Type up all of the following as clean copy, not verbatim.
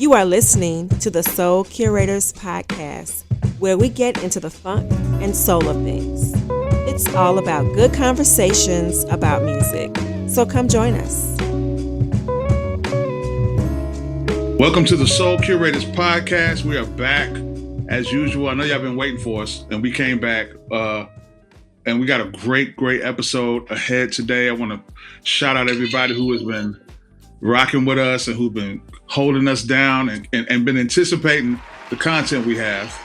You are listening to the Soul Curators podcast, where we get into the funk and soul of things. It's all about good conversations about music. So come join us. Welcome to the Soul Curators podcast. We are back as usual. I know y'all been waiting for us, and we came back. And we got a great episode ahead today. I want to shout out everybody who has been rocking with us and who've been holding us down and been anticipating the content we have.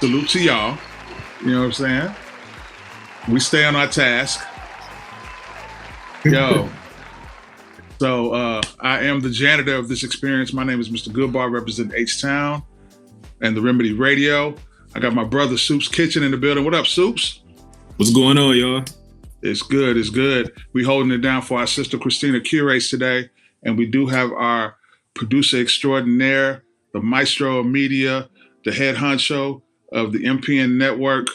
Salute to y'all. You know what I'm saying? We stay on our task. Yo. So I am the janitor of this experience. My name is Mr. Goodbar, representing H-Town and the Remedy Radio. I got my brother Soups Kitchen in the building. What up, Soups? What's going on, y'all? It's good. We holding it down for our sister Christina Curates today. And we do have our producer extraordinaire, the maestro of media, the head honcho of the MPN network,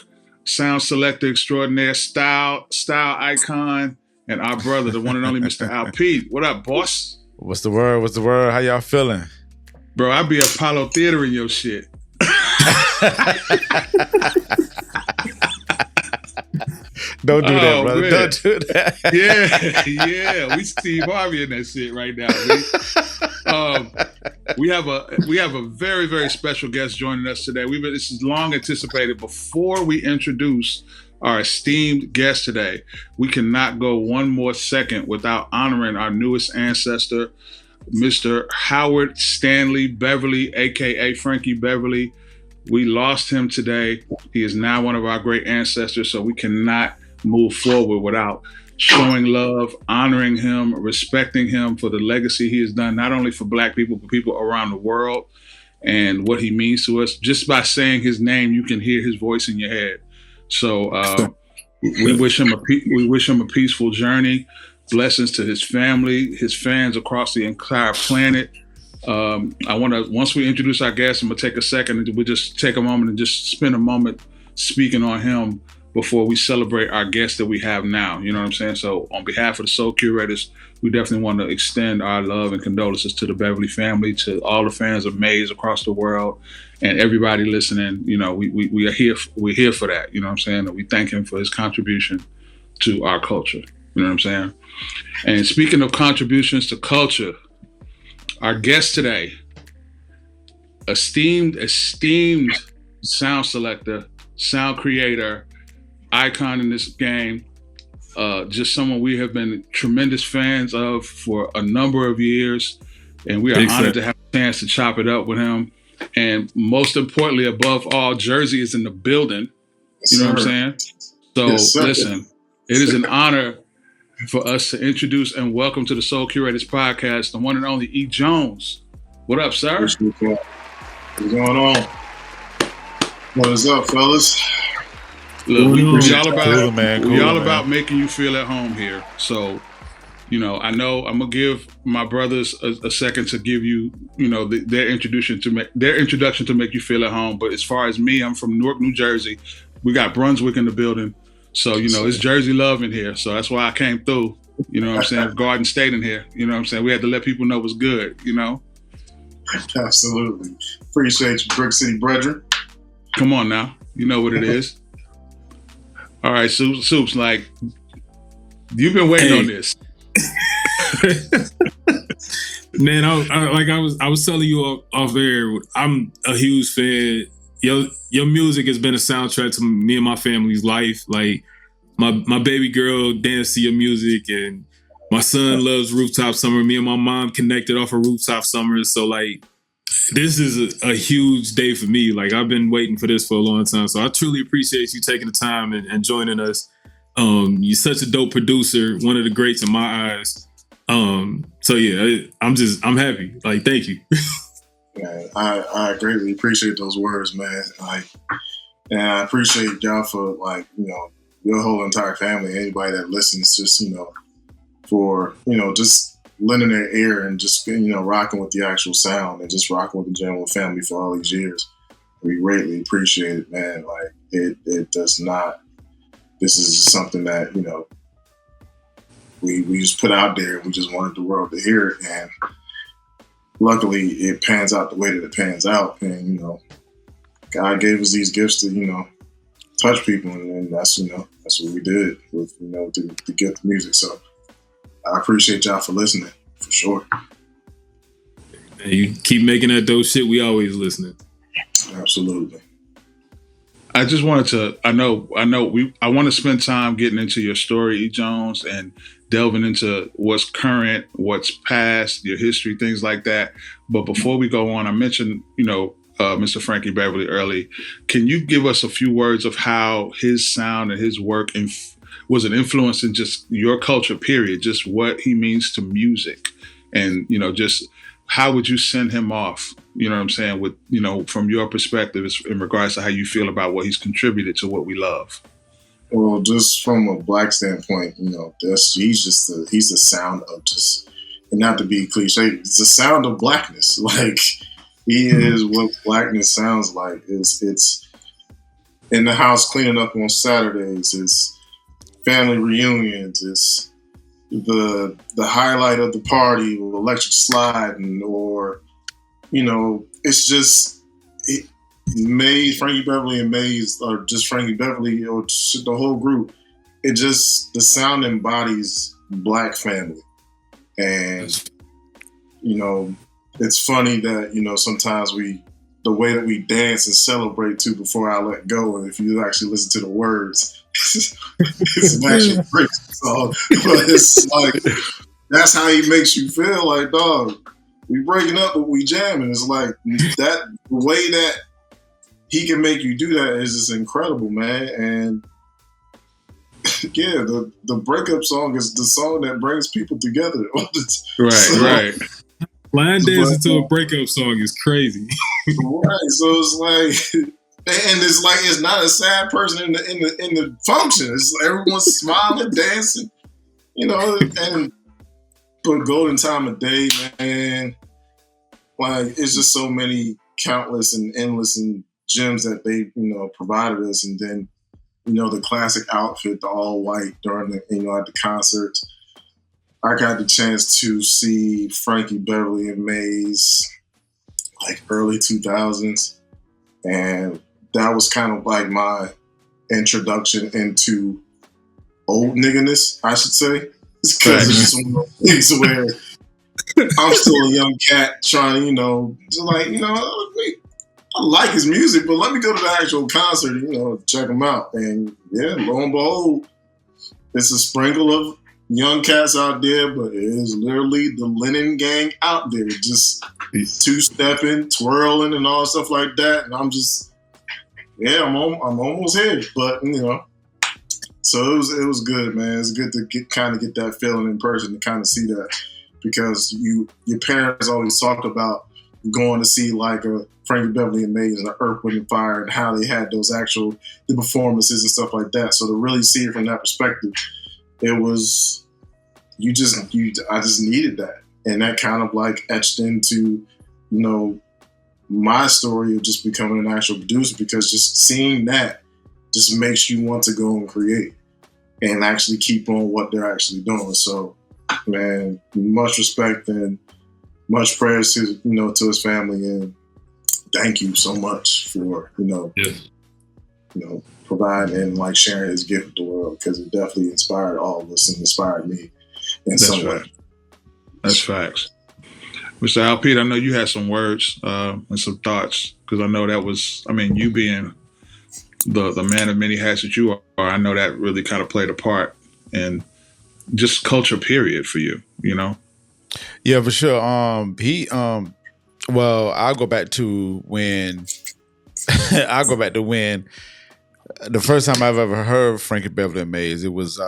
sound selector extraordinaire, style icon, and our brother, the one and only Mr. Al P. What up, boss? What's the word? How y'all feeling? Bro, I be Apollo Theater in your shit. Don't do that, brother. Man. Don't do that. Yeah. We Steve Harvey in that shit right now. We have a very, very special guest joining us today. This is long anticipated. Before we introduce our esteemed guest today, we cannot go one more second without honoring our newest ancestor, Mr. Howard Stanley Beverly, aka Frankie Beverly. We lost him today. He is now one of our great ancestors, so we cannot move forward without showing love, honoring him, respecting him for the legacy he has done, not only for Black people, but people around the world, and what he means to us. Just by saying his name, you can hear his voice in your head. So we wish him a peaceful journey. Blessings to his family, his fans across the entire planet. Once we introduce our guest, I'm gonna take a second and we'll just take a moment and just spend a moment speaking on him before we celebrate our guest that we have now. You know what I'm saying? So on behalf of the Soul Curators, we definitely want to extend our love and condolences to the Beverly family, to all the fans of Maze across the world, and everybody listening. You know, we are here. We're here for that. You know what I'm saying? And we thank him for his contribution to our culture. You know what I'm saying? And speaking of contributions to culture, our guest today, esteemed sound selector, sound creator, icon in this game, just someone we have been tremendous fans of for a number of years, and we are honored to have a chance to chop it up with him. And most importantly, above all, Jersey is in the building. You know what I'm saying? So listen, it is an honor for us to introduce and welcome to the Soul Curators podcast, the one and only E.Jones. What up, sir? What's going on? What is up, fellas? Look, we all about making you feel at home here. So, you know I'm gonna give my brothers a second to give you, their introduction to make you feel at home. But as far as me, I'm from Newark, New Jersey. We got Brunswick in the building. So, it's Jersey love in here. So that's why I came through. You know what I'm saying? Garden State in here. You know what I'm saying? We had to let people know what's good, Absolutely. Appreciate you, Brick City brethren. Come on now. You know what it is. All right, Soups, like, you've been waiting on this. Man, I was telling you off air, I'm a huge fan. Your music has been a soundtrack to me and my family's life. Like, my baby girl danced to your music, and my son loves Rooftop Summer. Me and my mom connected off of Rooftop Summer. So, like, this is a huge day for me. Like, I've been waiting for this for a long time. So I truly appreciate you taking the time and joining us. You're such a dope producer, one of the greats in my eyes. So yeah, I'm happy. Like, thank you. Man, I greatly appreciate those words, man. And I appreciate y'all for, your whole entire family, anybody that listens, just, for, just lending their ear and just, rocking with the actual sound and just rocking with the general family for all these years. We greatly appreciate it, man. Like, it does not, this is something that, we just put out there. We just wanted the world to hear it. And luckily it pans out the way that it pans out, and you know, God gave us these gifts to, you know, touch people, and that's, you know, that's what we did with, you know, to get the music. So I appreciate y'all for listening, for sure. And you keep making that dope shit. We always listening. Absolutely. I just wanted to, I want to spend time getting into your story, E.Jones, and delving into what's current, what's past, your history, things like that. But before we go on, I mentioned, you know, Mr. Frankie Beverly early. Can you give us a few words of how his sound and his work was an influence in just your culture, period, just what he means to music? And, you know, just how would you send him off, you know what I'm saying, with, you know, from your perspective in regards to how you feel about what he's contributed to what we love? Well, just from a Black standpoint, you know, he's the sound of just, and not to be cliche, it's the sound of Blackness. Like, he is what Blackness sounds like. It's in the house cleaning up on Saturdays. It's family reunions. It's the highlight of the party, or electric sliding, or, you know, it's just Frankie Beverly and Maze, or just Frankie Beverly, or just the whole group. It just, the sound embodies Black family, and you know, it's funny that, you know, sometimes the way that we dance and celebrate too before I let go, and if you actually listen to the words, it's actually a great song. But it's like, that's how he makes you feel. Like, dog, we breaking up, but we jamming. It's like that, the way that he can make you do that is just incredible, man. And yeah, the breakup song is the song that brings people together. Right. Line dancing to a breakup song is crazy. Right. So it's like, and it's like, it's not a sad person in the function. It's like everyone's smiling, dancing, you know. And but Golden Time of Day, man, like, it's just so many countless and endless and gems that they, you know, provided us. And then, you know, the classic outfit, the all white during the, you know, at the concerts. I got the chance to see Frankie Beverly and Maze like early 2000s. And that was kind of like my introduction into old nigginess, I should say. It's because it's just one of those things where I'm still a young cat trying to, you know, just like, you know, I like his music, but let me go to the actual concert, you know, check him out. And yeah, lo and behold, it's a sprinkle of young cats out there, but it is literally the Lennon gang out there, just two-stepping, twirling, and all stuff like that. And I'm just, yeah, I'm almost here. But, you know, so it was good, man. It's good to get that feeling in person, to kind of see that, because your parents always talked about going to see like a Frankie Beverly and Maze and Earth, Wind and Fire, and how they had those the performances and stuff like that. So to really see it from that perspective, it was, I just needed that. And that kind of like etched into, you know, my story of just becoming an actual producer, because just seeing that just makes you want to go and create and actually keep on what they're actually doing. So, man, much respect and much prayers to, you know, to his family, and thank you so much for, you know, providing and like sharing his gift with the world, because it definitely inspired all of us and inspired me in some way. That's facts. Mr. Al Pete, I know you had some words and some thoughts, because I know that was, I mean, you being the man of many hats that you are, I know that really kind of played a part in just culture period for you, you know? Yeah, for sure. Well, I'll go back to when the first time I've ever heard Frankie Beverly and Maze, it was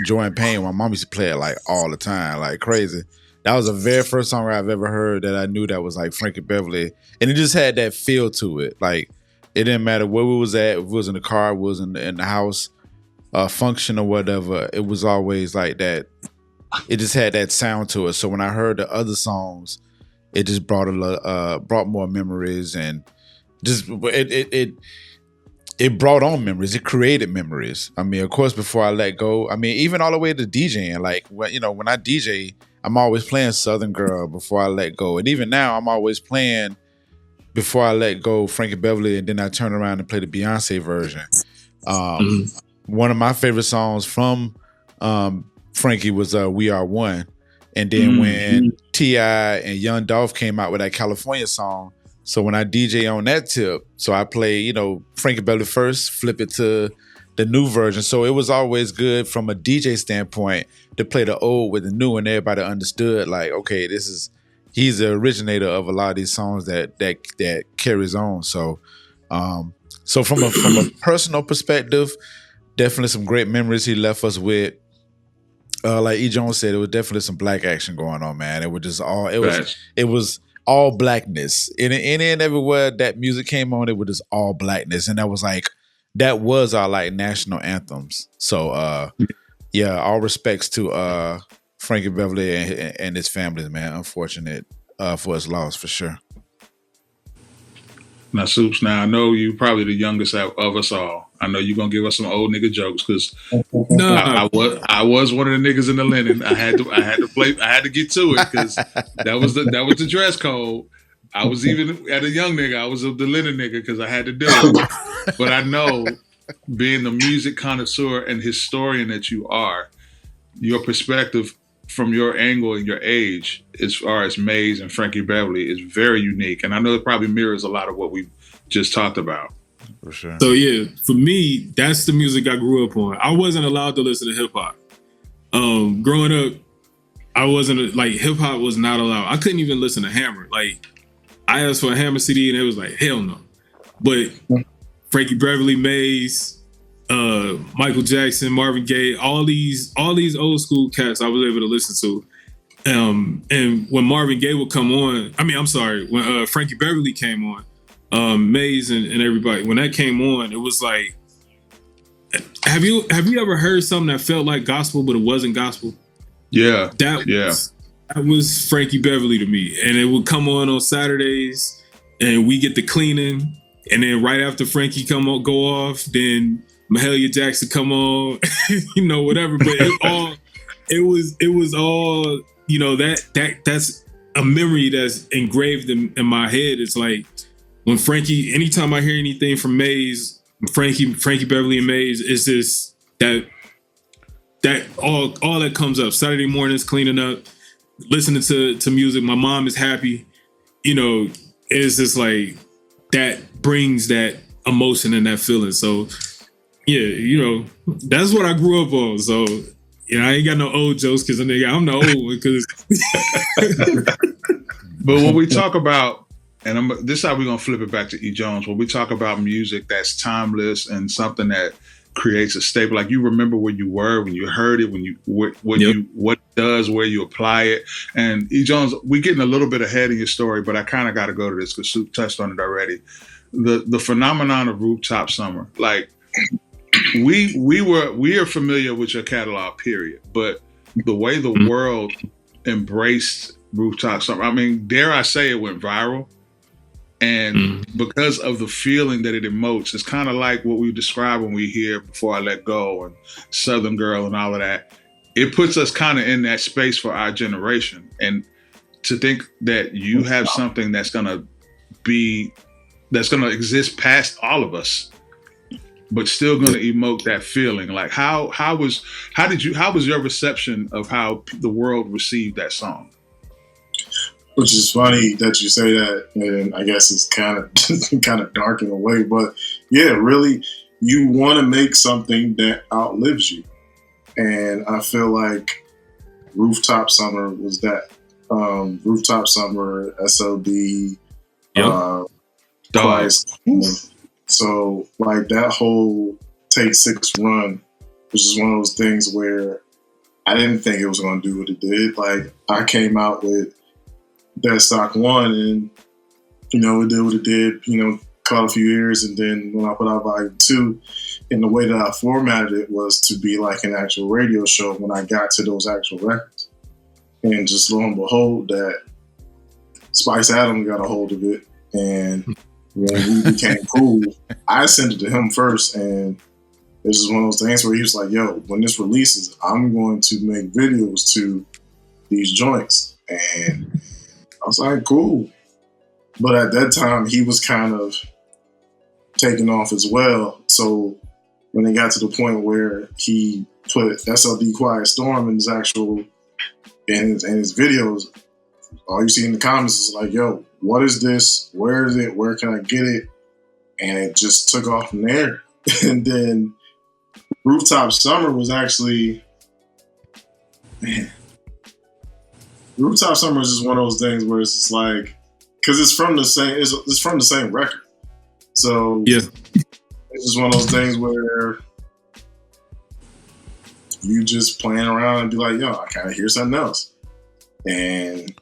Joy and Pain. My mom used to play it like all the time, like crazy. That was the very first song I've ever heard that I knew that was like Frankie Beverly. And it just had that feel to it. Like, it didn't matter where we was at, if we was in the car, if we was in the house, function or whatever, it was always like that. It just had that sound to it. So when I heard the other songs, it just brought more memories, and just it brought on memories. It created memories. I mean, of course, before I let go, I mean, even all the way to DJing, like, you know, when I DJ, I'm always playing Southern Girl, Before I Let Go. And even now, I'm always playing Before I Let Go, Frankie Beverly, and then I turn around and play the Beyonce version. One of my favorite songs from Frankie was We Are One. And then when T.I. and Young Dolph came out with that California song, so when I DJ on that tip, so I play, you know, Frankie Beverly first, flip it to the new version. So it was always good from a DJ standpoint to play the old with the new, and everybody understood, like, okay, he's the originator of a lot of these songs that carries on. So so from a personal perspective, definitely some great memories he left us with. Like E.Jones said, it was definitely some black action going on, man. It was all blackness. Any and everywhere that music came on, it was just all blackness. And that was our like national anthems. So yeah, all respects to Frankie Beverly and his family, man. Unfortunate for his loss, for sure. Now, Soups, now I know you probably the youngest of us all. I know you're gonna give us some old nigga jokes because I was one of the niggas in the linen. I had to get to it because that was the dress code. I was even at a young nigga. I was the linen nigga because I had to do it. But I know, being the music connoisseur and historian that you are, your perspective from your angle and your age, as far as Maze and Frankie Beverly, is very unique. And I know it probably mirrors a lot of what we just talked about. For sure. So yeah, for me, that's the music I grew up on. I wasn't allowed to listen to hip hop. Growing up, I wasn't like, hip hop was not allowed. I couldn't even listen to Hammer. Like, I asked for a Hammer CD and it was like, hell no. But Frankie Beverly, Maze, Michael Jackson, Marvin Gaye, all these old school cats I was able to listen to. And when Marvin Gaye would come on, when Frankie Beverly came on, Maze and everybody, when that came on, it was like, have you ever heard something that felt like gospel but it wasn't gospel? Yeah. That was Frankie Beverly to me. And it would come on Saturdays and we get the cleaning, and then right after Frankie go off, then Mahalia Jackson come on, you know, whatever. But it was all, you know, that's a memory that's engraved in my head. It's like when Frankie, anytime I hear anything from Maze, Frankie Beverly and Maze, it's just that all that comes up. Saturday mornings, cleaning up, listening to music. My mom is happy, you know. It's just like that brings that emotion and that feeling. So yeah, you know, that's what I grew up on. So yeah, I ain't got no old jokes because I'm the old one. But when we talk about, and this is how we're gonna flip it back to E.Jones. When we talk about music that's timeless and something that creates a staple, like you remember where you were when you heard it, what it does, where you apply it. And E.Jones, we're getting a little bit ahead of your story, but I kind of got to go to this because Sue touched on it already. The phenomenon of Rooftop Summer, like we are familiar with your catalog, period. But the way the world embraced Rooftop Summer, I mean, dare I say, it went viral. And because of the feeling that it emotes, it's kind of like what we describe when we hear Before I Let Go and Southern Girl and all of that. It puts us kind of in that space for our generation. And to think that you have something that's going to exist past all of us, but still going to emote that feeling. Like how was your reception of how the world received that song? Which is funny that you say that, and I guess it's kind of dark in a way, but yeah, really, you want to make something that outlives you, and I feel like Rooftop Summer was that. Rooftop Summer, SLD, Twice. So like that whole Take 6 run was just one of those things where I didn't think it was going to do what it did. Like I came out with Deadstock 1 and, you know, it did what it did, you know, caught a few years. And then when I put out Volume 2, and the way that I formatted it was to be like an actual radio show when I got to those actual records. And just lo and behold, that Spice Adam got a hold of it. And when we became cool, I sent it to him first. And it was just one of those things where he was like, yo, when this releases, I'm going to make videos to these joints. And I was like, cool. But at that time, he was kind of taking off as well. So when it got to the point where he put SLD Quiet Storm in his videos, all you see in the comments is like, yo, what is this? Where is it? Where can I get it? And it just took off from there. And then Rooftop Summer was actually, man, Rooftop Summer is just one of those things where it's just like, because it's from the same record. So yeah, it's just one of those things where you just playing around and be like, yo, I kind of hear something else. And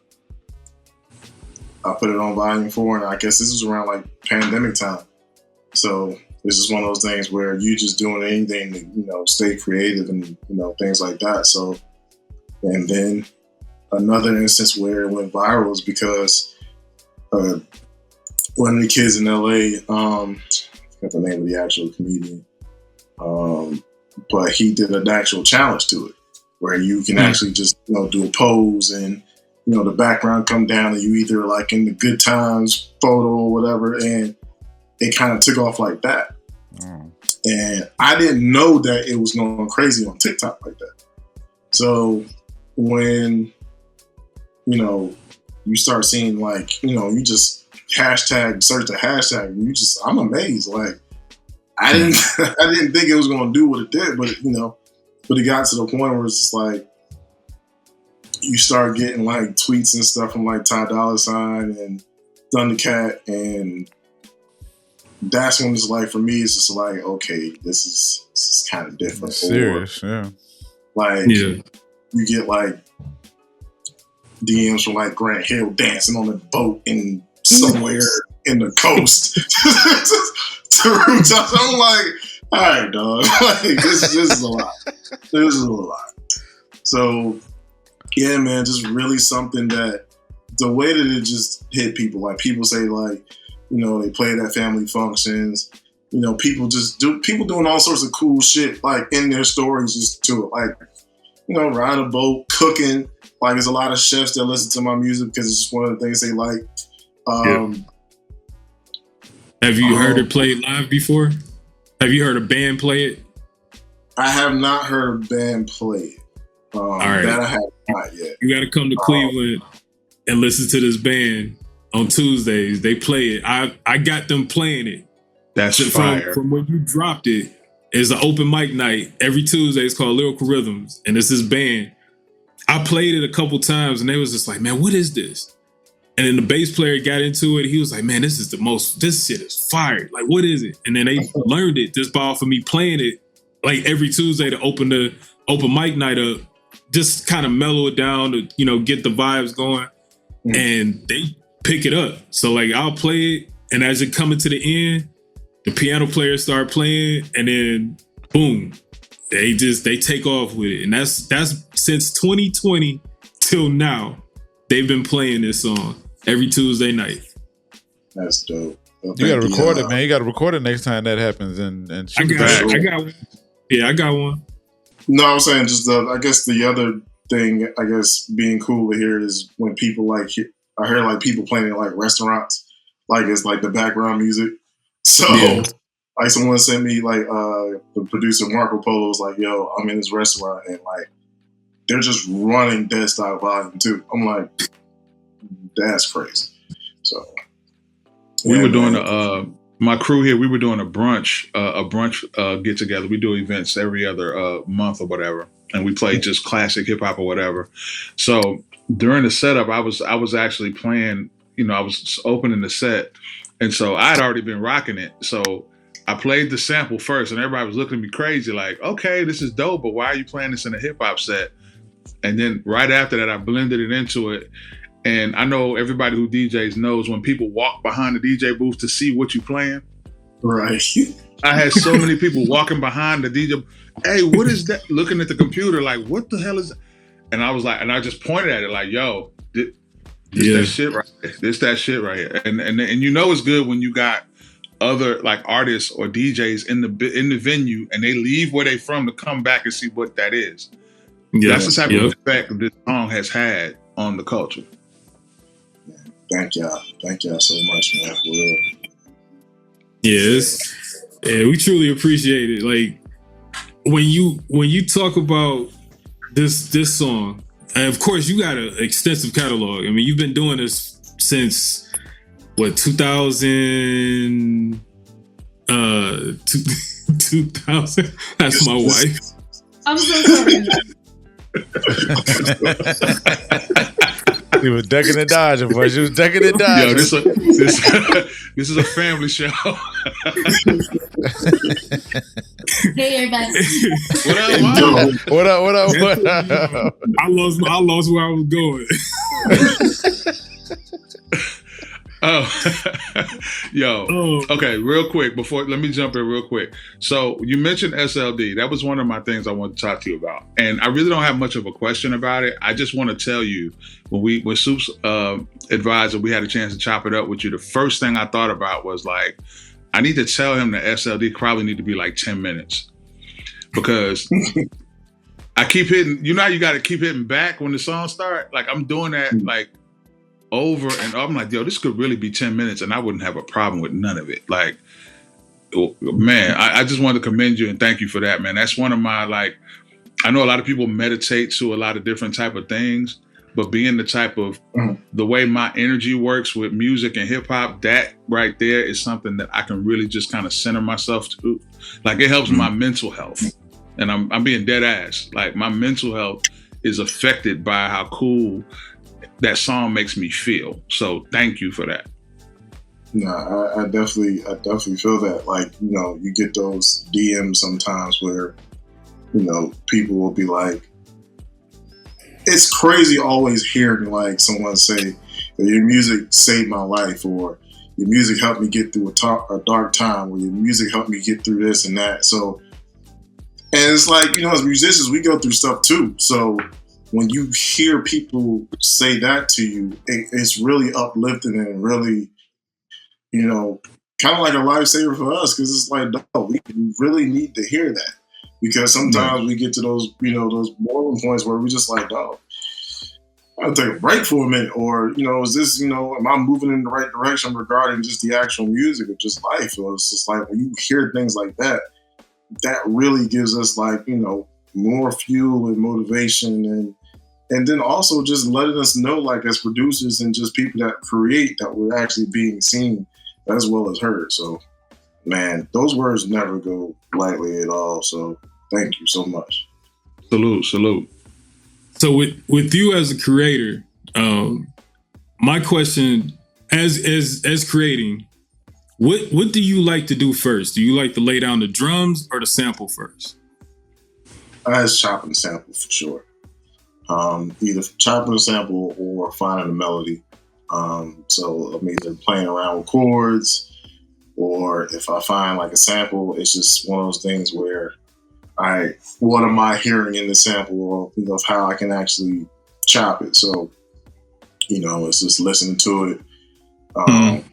I put it on volume 4, and I guess this was around like pandemic time. So this is one of those things where you just doing anything to, stay creative and, things like that. So, and then another instance where it went viral is because one of the kids in LA, I forgot the name of the actual comedian, but he did an actual challenge to it where you can actually just, do a pose and, the background come down and you either like in the good times photo or whatever. And it kind of took off like that. And I didn't know that it was going crazy on TikTok like that. So when, you start seeing like, you just search the hashtag and I'm amazed. Like I didn't think it was going to do what it did, but it got to the point where it's just like, you start getting like tweets and stuff from like Ty Dolla $ign and Thundercat, and that's when it's like, for me, it's just like, okay, this is kind of different. Serious, yeah. Like, you get like DMs from like Grant Hill dancing on a boat in somewhere in the coast to rooftops. I'm like, all right, dog. Like, this is a lot. This is a lot. So, yeah, man, just really something that the way that it just hit people, like people say like, they play it at family functions, people doing all sorts of cool shit, like in their stories just to it. Like, riding a boat, cooking. Like there's a lot of chefs that listen to my music because it's just one of the things they like. Have you heard it played live before? Have you heard a band play it? I have not heard a band play it. All right. That I have not yet. You got to come to Cleveland and listen to this band on Tuesdays. They play it. I got them playing it. That's fire. From when you dropped it, it's an open mic night. Every Tuesday it's called Lyrical Rhythms. And it's this band. I played it a couple times and they was just like, man, what is this? And then the bass player got into it. He was like, man, this shit is fire. Like, what is it? And then they learned it just by off of me playing it like every Tuesday to open the open mic night up. Just kind of mellow it down to, get the vibes going. And they pick it up. So like I'll play it, and as it coming to the end, the piano players start playing, and then boom, they take off with it. And that's since 2020 till now, they've been playing this song every Tuesday night. That's dope. You gotta record it, man. You gotta record it next time that happens and shoot it back. I got one. Yeah, I got one. No, I'm saying just I guess the other thing, I guess being cool to hear is when people like, I hear like people playing in like restaurants, like it's like the background music. So like someone sent me like the producer Marco Polo was like, yo, I'm in this restaurant and like they're just running Deadstock Volume 2. I'm like, that's crazy. So we were doing my crew here, we were doing a brunch get together. We do events every other month or whatever, and we play just classic hip hop or whatever. So during the setup, I was actually playing. I was opening the set, and so I had already been rocking it. So I played the sample first, and everybody was looking at me crazy, like, "Okay, this is dope, but why are you playing this in a hip hop set?" And then right after that, I blended it into it. And I know everybody who DJs knows when people walk behind the DJ booth to see what you playing. Right. I had so many people walking behind the DJ. Hey, what is that? Looking at the computer like, what the hell is that? And I was like, and I just pointed at it like, yo, this that shit right here. This that shit right here. And it's good when you got other like artists or DJs in the venue and they leave where they from to come back and see what that is. Yeah. That's the type of effect this song has had on the culture. Thank y'all so much, man. For real. Yes. Yeah, we truly appreciate it. Like when you talk about this song, and of course you got an extensive catalog. I mean, you've been doing this since what, 2000? 2000. That's my wife. I'm so sorry. He was ducking and dodging, boy. She was ducking and dodging. Yo, this is a family show. Hey, everybody. What up, What up? I lost where I was going. Okay, real quick, let me jump in real quick. So you mentioned SLD. That was one of my things I wanted to talk to you about. And I really don't have much of a question about it. I just want to tell you, when Soup's advisor, we had a chance to chop it up with you, the first thing I thought about was like, I need to tell him that SLD probably need to be like 10 minutes. Because I keep hitting, you got to keep hitting back when the song starts. Like I'm doing that like over and over. I'm like, yo, this could really be 10 minutes and I wouldn't have a problem with none of it. Like, man, I just want to commend you and thank you for that, man. That's one of my, like, I know a lot of people meditate to a lot of different type of things, but being the type of, the way my energy works with music and hip hop, that right there is something that I can really just kind of center myself to. Like it helps my mental health. And I'm being dead ass. Like my mental health is affected by how cool that song makes me feel. So thank you for that. No, I definitely feel that. Like, you get those DMs sometimes where, people will be like, it's crazy always hearing like someone say, your music saved my life, or your music helped me get through a dark time, or your music helped me get through this and that. So, and it's like, as musicians, we go through stuff too. So when you hear people say that to you, it's really uplifting and really, kind of like a lifesaver for us, because it's like, no, we really need to hear that, because sometimes we get to those, those boiling points where we just like, no, I'll take a break for a minute, or is this, am I moving in the right direction regarding just the actual music or just life? Or it's just like when you hear things like that, that really gives us like, more fuel and motivation, and then also just letting us know, like as producers and just people that create, that we're actually being seen as well as heard. So, man, those words never go lightly at all. So thank you so much. Salute. So with you as a creator, my question as creating, what do you like to do first? Do you like to lay down the drums or the sample first? It's chopping the sample for sure. Either chopping the sample or finding a melody. So I'm either playing around with chords, or if I find like a sample, it's just one of those things where what am I hearing in the sample of how I can actually chop it. So, it's just listening to it. And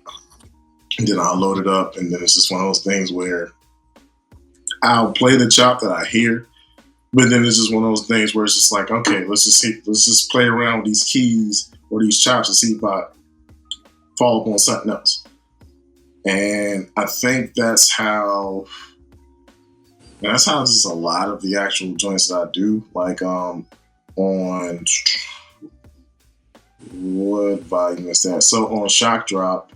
then I'll load it up, and then it's just one of those things where I'll play the chop that I hear, but then it's just one of those things where it's just like, okay, let's just play around with these keys or these chops and see if I fall upon something else. And I think that's how just a lot of the actual joints that I do, like on what volume is that? So on Shock Drop,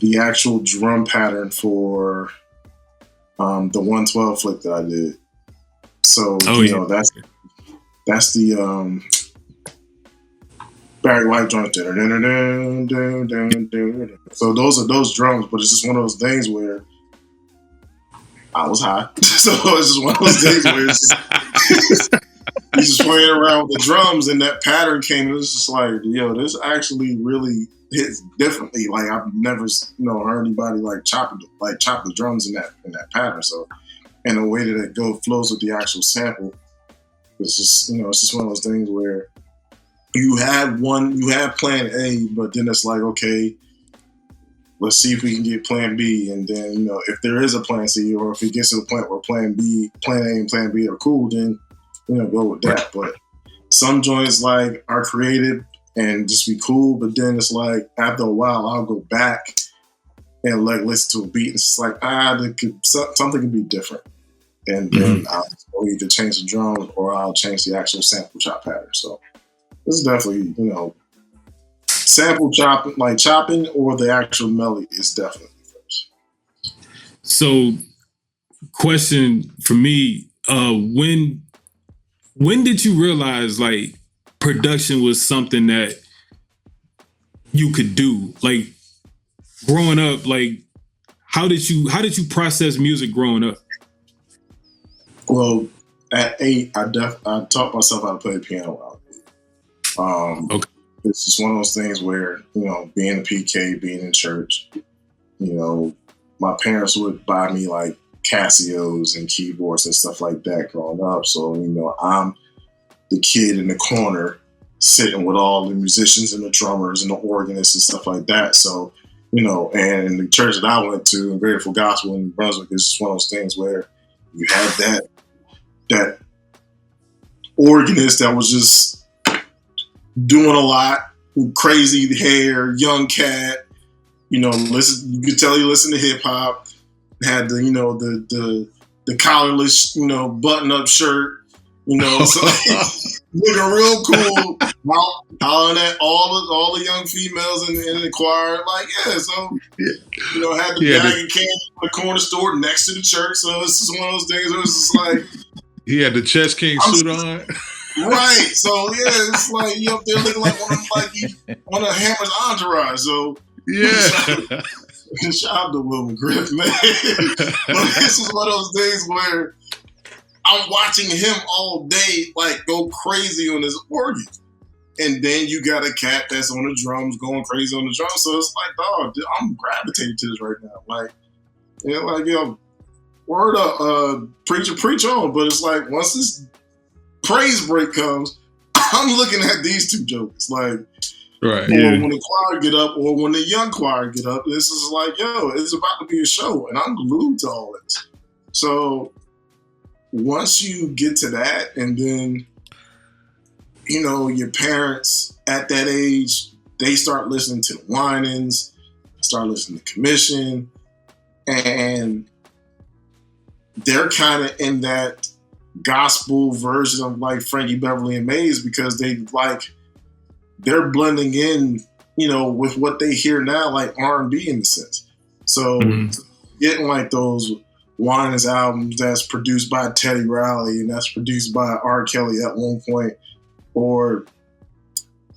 the actual drum pattern for the 112 flick that I did. So that's the Barry White joint. So those drums, but it's just one of those things where I was high. So it's just one of those things where it's just, you're just playing around with the drums, and that pattern came, and it's just like, this actually really hits differently. Like I've never, heard anybody chop the drums in that pattern. So, and the way that it flows with the actual sample, it's just, it's just one of those things where you have plan A, but then it's like, okay, let's see if we can get plan B. And then, you know, if there is a plan C, or if it gets to the point where plan A and plan B are cool, then, you know, go with that. But some joints like are creative and just be cool, but then it's like after a while I'll go back and like listen to a beat and it's like something could be different, and then I'll either change the drums or I'll change the actual sample chop pattern. So this is definitely, you know, sample chopping, like chopping, or the actual melody is definitely first. So question for me, when did you realize like production was something that you could do? Like growing up, like how did you process music growing up? Well, at 8, I taught myself how to play the piano while I was 8. Okay. It's just one of those things where, you know, being a PK, being in church, you know, my parents would buy me like Casios and keyboards and stuff like that growing up. So, you know, I'm the kid in the corner sitting with all the musicians and the drummers and the organists and stuff like that. So, you know, and the church that I went to, Grateful Gospel in New Brunswick, is just one of those things where you had that organist that was just doing a lot, crazy hair, young cat, you know, you could tell he listened to hip hop, had the, you know, the collarless, you know, button up shirt, you know, so looking real cool, hollering at all the young females in the choir, like, yeah, so, you know, had the bag of candy in the corner store next to the church, so it's just one of those things where it's just like, he had the Chess King suit on. Right, so yeah, it's like you up there looking like one of Hammer's entourage. So yeah, shout out to Will McGriff, man. But this is one of those days where I'm watching him all day, like go crazy on his organ, and then you got a cat that's on the drums going crazy on the drums. So it's like, dog, I'm gravitating to this right now. Like, you know, like, yo, word up, preacher, preach on. But it's like once this praise break comes, I'm looking at these two jokers, like, right. Or when the choir get up, or when the young choir get up, this is like, yo, it's about to be a show, and I'm glued to all this. So once you get to that, and then, you know, your parents at that age, they start listening to the Winans, start listening to Commission, and they're kind of in that gospel version of like Frankie Beverly and Maze, because they're blending in, you know, with what they hear now, like R&B in a sense. So getting like those Winans albums that's produced by Teddy Riley and that's produced by R. Kelly at one point, or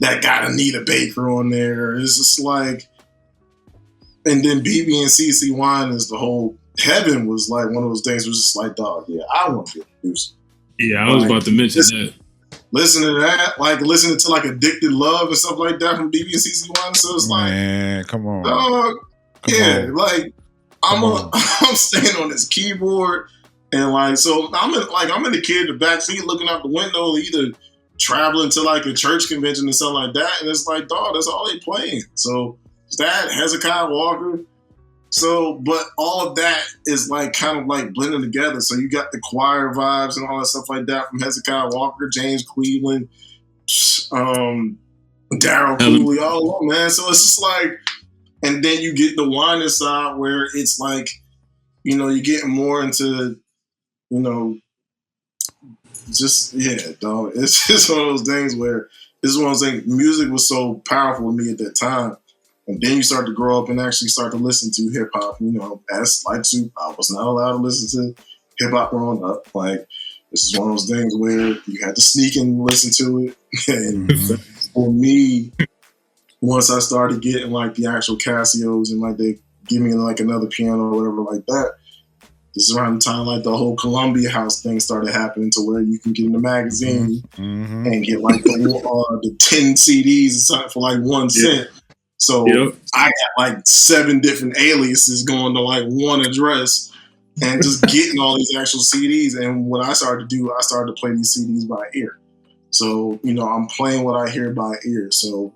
that got Anita Baker on there, it's just like, and then BB and CC Winans, the whole Heaven was like one of those things was just like, dog, yeah, I want to be a producer. Yeah, I was about to mention that. Listen to that, like listening to like Addicted Love and stuff like that from BB and CC Winans. So it's like, man, come on, dog, on. like I'm staying on this keyboard, and like, so I'm in the kid in the backseat looking out the window, either traveling to like a church convention or something like that, and it's like, dog, that's all they playing. So that Hezekiah Walker. So, but all of that is like kind of like blending together. So you got the choir vibes and all that stuff like that from Hezekiah Walker, James Cleveland, Daryl Cooley, all of them, man. So it's just like, and then you get the Winan side where it's like, you know, you're getting more into, you know, just, yeah, dog. It's just one of those things where this is one of those things, music was so powerful to me at that time. And then you start to grow up and actually start to listen to hip hop. You know, as like Soup, I was not allowed to listen to hip hop growing up. Like, this is one of those things where you had to sneak and listen to it. And for me, once I started getting like the actual Casios and like they give me like another piano or whatever like that, this is around the time like the whole Columbia House thing started happening, to where you can get in the magazine and get like the 10 CDs or something for like 1 cent. So I got like 7 different aliases going to like one address and just getting all these actual CDs. And what I started to do, I started to play these CDs by ear. So, you know, I'm playing what I hear by ear. So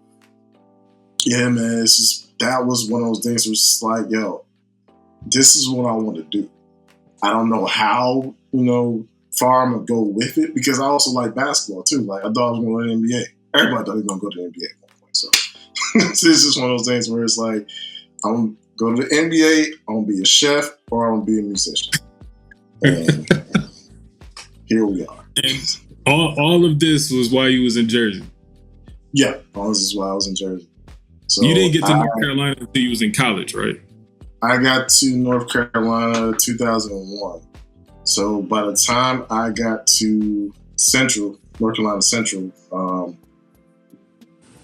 Yeah, man, that was one of those things where it's like, yo, this is what I want to do. I don't know how, far I'm gonna go with it, because I also like basketball too. Like, I thought I was going to the NBA. Everybody thought he was gonna go to the NBA at one point. So this is just one of those things where it's like, I'm gonna go to the NBA, I'm gonna be a chef, or I'm gonna be a musician. And here we are. And all of this was while you was in Jersey. Yeah, all this is why I was in Jersey. So you didn't get to North Carolina until you was in college, right? I got to North Carolina 2001. So by the time I got to North Carolina Central,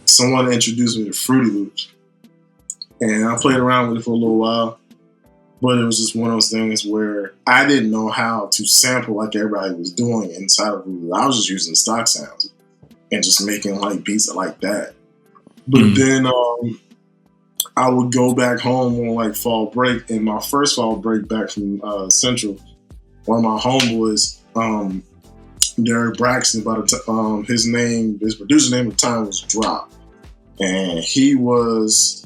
someone introduced me to Fruity Loops. And I played around with it for a little while. But it was just one of those things where I didn't know how to sample like everybody was doing inside of Fruity Loops. I was just using stock sounds and just making like beats like that. But then I would go back home on like fall break, and my first fall break back from Central, one of my homeboys, Derek Braxton, his producer name at the time was Drop, and he was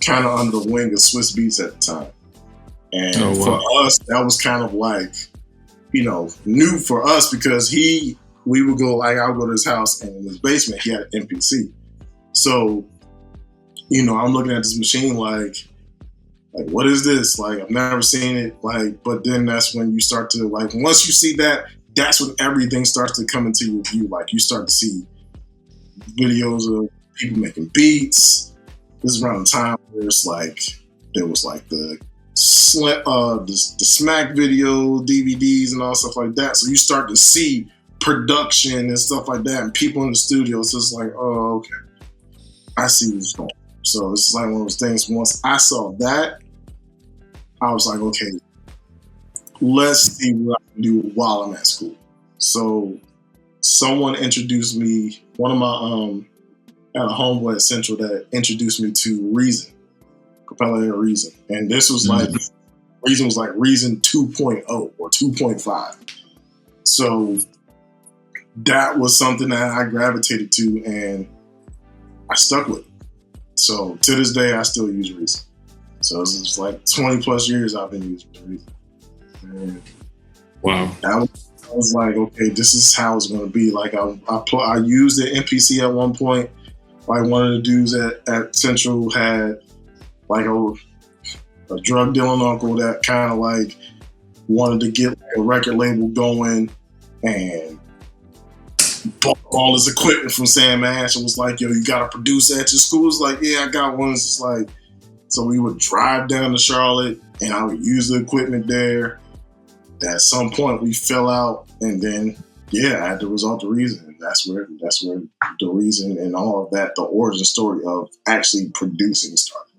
kind of under the wing of Swiss Beats at the time. And for us, that was kind of like, new for us, because we would go, like, I would go to his house, and in his basement, he had an MPC. So, I'm looking at this machine like, what is this? Like, I've never seen it. Like, but then that's when you start to, like, once you see that, that's when everything starts to come into your view. Like, you start to see videos of people making beats. This is around the time where there was the Smack video, DVDs, and all stuff like that. So you start to see production and stuff like that, and people in the studio. So it's like, oh, okay, I see what's going on. So it's like one of those things. Once I saw that, I was like, okay, let's see what I can do while I'm at school. So someone introduced me, one of my, at a homeboy at Central that introduced me to Reason, Capella Air Reason. And this was Reason was like Reason 2.0 or 2.5. So that was something that I gravitated to, and I stuck with it. So to this day, I still use Reason. So it's just like 20 plus years I've been using Reason. And wow. I was like, okay, this is how it's going to be. Like I used the MPC at one point. Like one of the dudes at Central had like a drug dealing uncle that kind of like wanted to get like a record label going, and bought all his equipment from Sam Ash and was like, yo, you got to produce at your school? It's like, yeah, I got one. It's just like, so we would drive down to Charlotte and I would use the equipment there. At some point we fell out, and then, yeah, I had to resort to Reason. That's where the Reason and all of that, the origin story of actually producing started.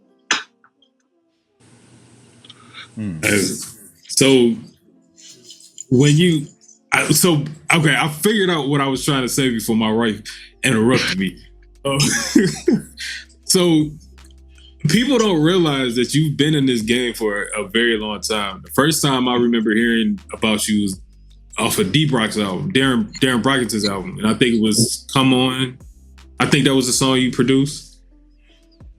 So when I figured out what I was trying to say before my wife interrupted me. So people don't realize that you've been in this game for a very long time. The first time I remember hearing about you was off of Deep Rock's album, Darren Brockenton's album, and I think it was "Come On." I think that was the song you produced.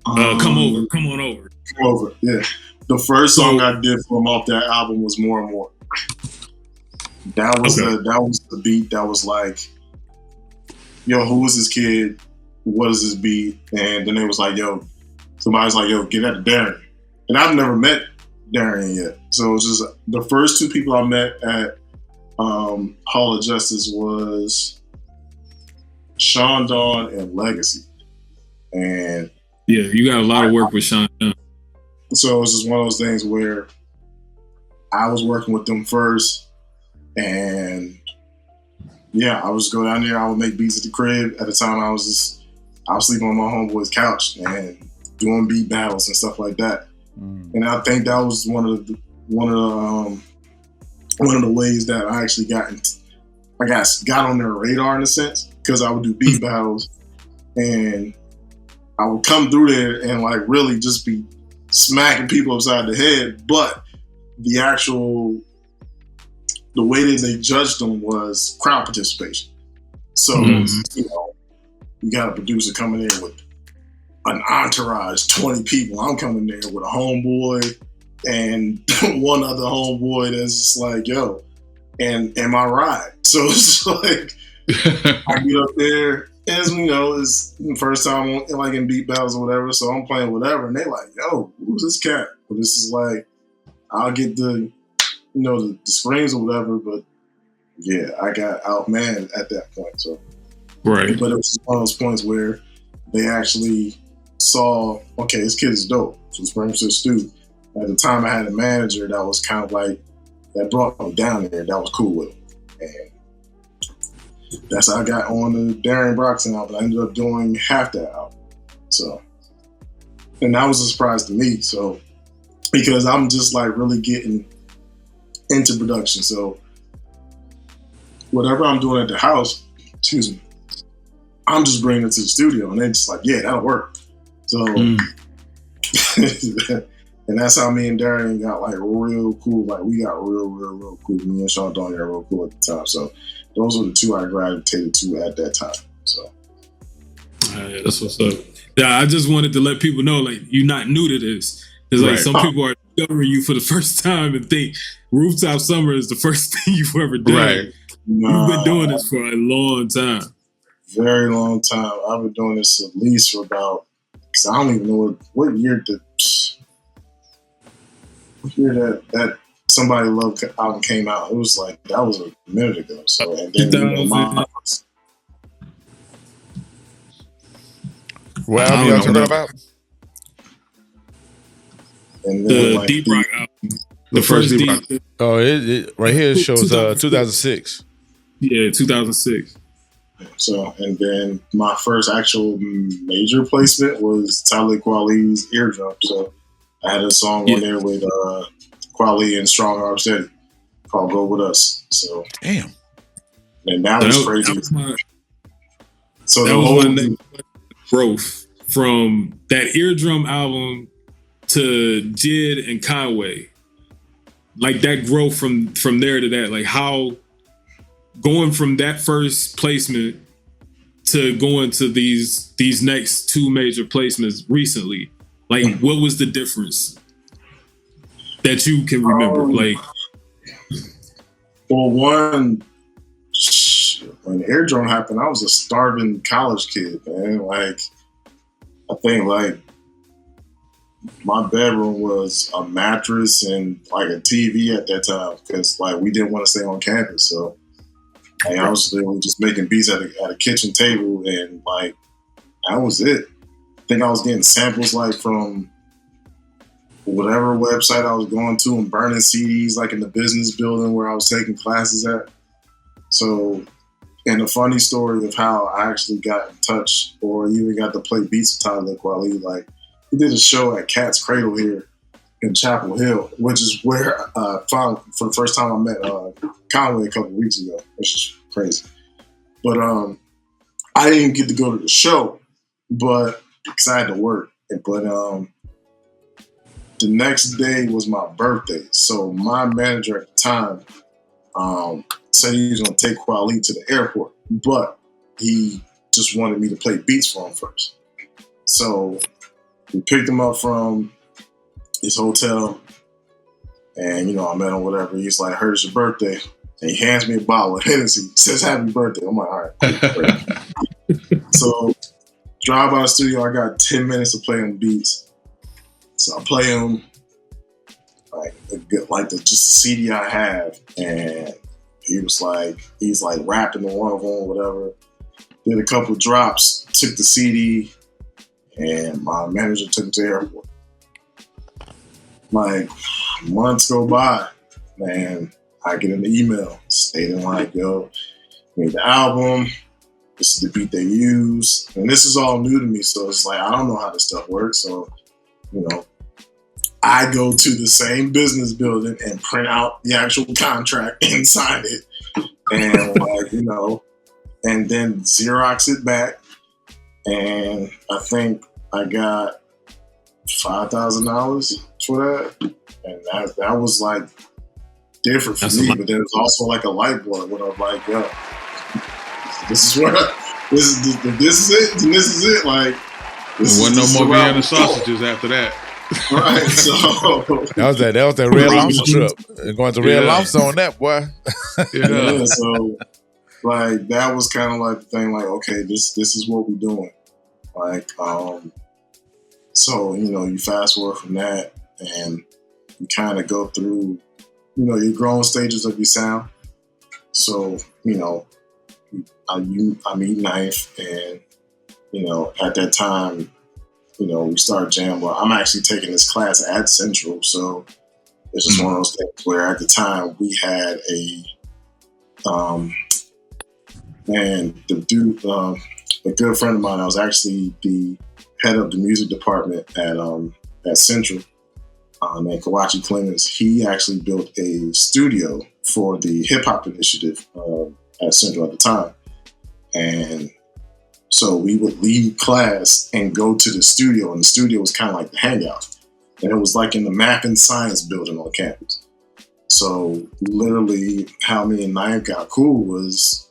Come on over. Yeah, the first song I did for him off that album was "More and More." That was the beat that was like, yo, who is this kid? What is this beat? And then they was like, yo, somebody's like, yo, get that to Darren. And I've never met Darren yet. So it was just the first two people I met at Hall of Justice was Sean Dawn and Legacy. And yeah, you got a lot of work with Sean Dawn. So it was just one of those things where I was working with them first, and yeah, I would just go down there. I would make beats at the crib. At the time, I was sleeping on my homeboy's couch and doing beat battles and stuff like that. And I think that was one of the ways that I actually got on their radar in a sense, because I would do beat battles and I would come through there and like really just be smacking people upside the head. But the way that they judged them was crowd participation. So, you got a producer coming in with an entourage, 20 people. I'm coming there with a homeboy and one other homeboy that's just like, yo, and my ride. So it's like, I get up there, as you know, it's the first time like in beat battles or whatever, so I'm playing whatever, and they like, yo, who's this cat? But this is like, I'll get the screams or whatever, but yeah, I got outmanned at that point. So, right. But it was one of those points where they actually saw, okay, this kid is dope. So Spring said Stu. At the time, I had a manager that was kind of like, that brought me down there. That was cool with him. And that's how I got on the Darren Broxton album. I ended up doing half that album. So, and that was a surprise to me. So, because I'm just like really getting into production. So, whatever I'm doing at the house, excuse me, I'm just bringing it to the studio, and they're just like, yeah, that'll work. So, and that's how me and Darian got like real cool. Like we got real cool. Me and Sean Don got real cool at the time. So those were the two I gravitated to at that time. So that's what's up. Yeah, I just wanted to let people know, like, you're not new to this. Because like some people are discovering you for the first time and think Rooftop Summer is the first thing you've ever done. Right. You've been doing this for a long time. Very long time. I've been doing this at least for about, because I don't even know what year that Somebody Love album came out. It was like, that was a minute ago. So, and then what album y'all talking about? And the then, like, Deep Rock album. The first Deep Rock. Oh, it right here shows 2006. Yeah, 2006. So, and then my first actual major placement was Talib Kweli's Eardrum. So I had a song on there with Kweli and Strong Arm Steady called Go With Us. So damn. And that was crazy. So that was one growth from that Eardrum album to Jid and Conway. Like that growth from there to that, like how going from that first placement to going to these next two major placements recently, like what was the difference that you can remember? Like, well, one, when Eardrum happened, I was a starving college kid, man. Like, I think like my bedroom was a mattress and like a TV at that time because like we didn't want to stay on campus, so like, I was literally just making beats at a kitchen table, and like that was it. I think I was getting samples like from whatever website I was going to and burning CDs like in the business building where I was taking classes at. So, and a funny story of how I actually got in touch or even got to play beats with Talib Kweli, like he did a show at Cat's Cradle here in Chapel Hill, which is where I found for the first time I met Conway a couple of weeks ago, which is crazy. But I didn't get to go to the show, but because I had to work. But the next day was my birthday, so my manager at the time said he was going to take Kweli to the airport, but he just wanted me to play beats for him first. So we picked him up from his hotel, and I met him, whatever. He's like, "Heard it's your birthday," and he hands me a bottle of Hennessy. Says, "Happy birthday." I'm like, "All right." So drive by the studio. I got 10 minutes to play him beats. So I play him like just the CD I have, and he's like rapping the one of them, whatever. Did a couple drops, took the CD, and my manager took it to the airport. Like months go by, man, I get an email stating like, "Yo, made the album. This is the beat they use," and this is all new to me, so it's like I don't know how this stuff works. So, I go to the same business building and print out the actual contract and sign it, and and then Xerox it back, and I think I got $5,000 for that, and that was like different for me. But there was also like a light bulb when I was like, "Yo, this is it, and this is it." Like, There wasn't no more Vienna sausages after that. Right. So that was that Red Lobster trip. Going to Red Lobster on that, boy. Yeah. So like that was kind of like the thing. Like, okay, this is what we're doing. Like, so you fast forward from that, and you kind of go through, your growing stages of your sound. So I'm ninth, and at that time, we started jamming. Well, I'm actually taking this class at Central, so it's just one of those things where at the time we had a good friend of mine. I was actually the head of the music department at Central, and Kawachi Clemens. He actually built a studio for the hip hop initiative at Central at the time, and so we would leave class and go to the studio, and the studio was kind of like the hangout, and it was like in the math and science building on campus. So literally, how me and Nayak got cool was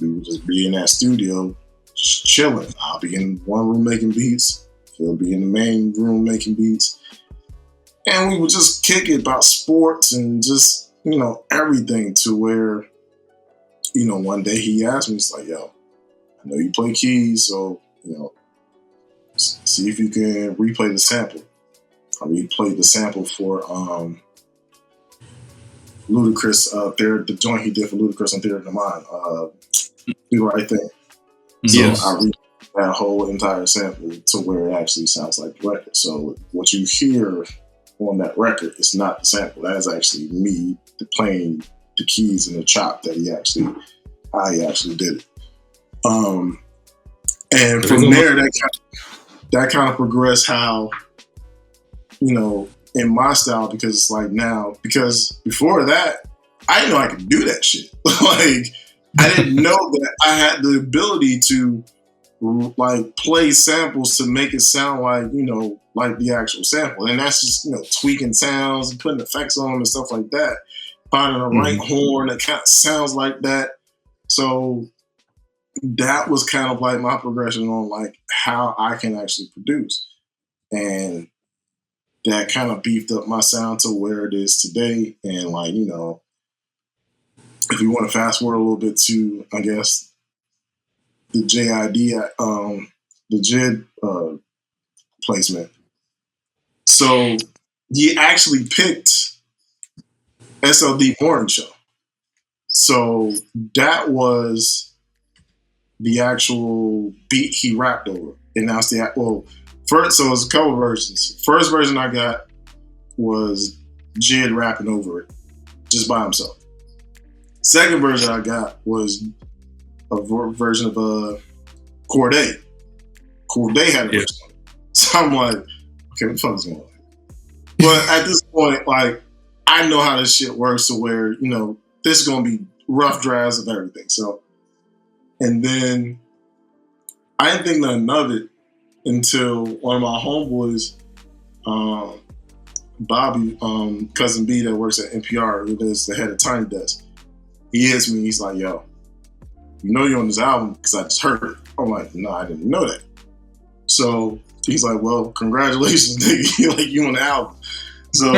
we would just be in that studio, just chilling. I'll be in one room making beats. He'll be in the main room making beats. And we would just kick it about sports and just, everything, to where, one day he asked me, he's like, yo, I know you play keys, so, see if you can replay the sample. I replayed the sample for Ludacris, the joint he did for Ludacris on Theater of the Mind, Do the Right Thing. So I replayed that whole entire sample to where it actually sounds like the record. So what you hear on that record is not the sample. That is actually me playing the keys and the chop that he actually did it. And from there, that kind of progressed how, in my style, because it's like now, because before that, I didn't know I could do that shit. Like, I didn't know that I had the ability to like play samples to make it sound like, like the actual sample. And that's just, tweaking sounds and putting effects on them and stuff like that. Finding a right horn that kind of sounds like that. So that was kind of like my progression on like how I can actually produce. And that kind of beefed up my sound to where it is today. And like, if you want to fast forward a little bit to, I guess, the JID, the JID placement. So he actually picked SLD Morning Show. So that was the actual beat he rapped over. And that's first, so it's a couple versions. First version I got was JID rapping over it, just by himself. Second version I got was a version of Corday. Corday had a version of it. So I'm like, okay, what the fuck is going on? But at this point, like, I know how this shit works to where, this is going to be rough drafts of everything. So, and then I didn't think nothing of it until one of my homeboys, Bobby, Cousin B, that works at NPR, who is the head of Tiny Desk. He hits me, he's like, yo, you're on this album because I just heard it. I'm like, no, I didn't know that. So he's like, well, congratulations, nigga. Like, you on the album. So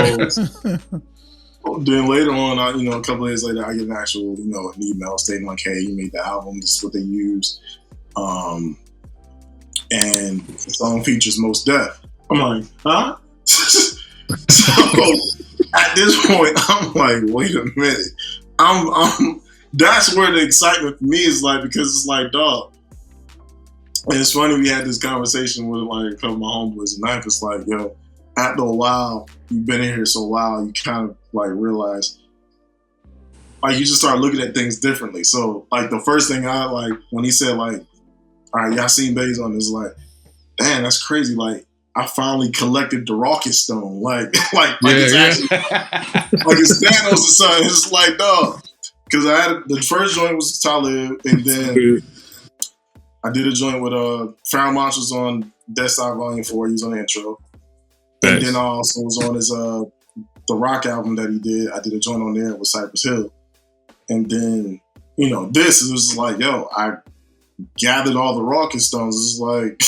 then later on, a couple of days later, I get an actual, an email stating like, hey, you made the album. This is what they use. And the song features Mos Def. I'm like, huh? So at this point, I'm like, wait a minute. That's where the excitement for me is like, because it's like, dog. And it's funny, we had this conversation with like a couple of my homeboys, and I was like, yo, after a while, you've been in here so a while, you kind of like realize, like, you just start looking at things differently. So like the first thing I like, when he said like, all right, y'all seen Bays on this, like, damn, that's crazy. Like, I finally collected the Rocket Stone. Like it's actually, like it's Thanos or something. It's like, dog. Because I had the first joint was Talib, and then I did a joint with Found Monsters on Deadstock Volume 4. He was on the intro. Nice. And then I also was on his the rock album that he did. I did a joint on there with Cypress Hill. And then, this was like, yo, I gathered all the Rocket Stones. It's like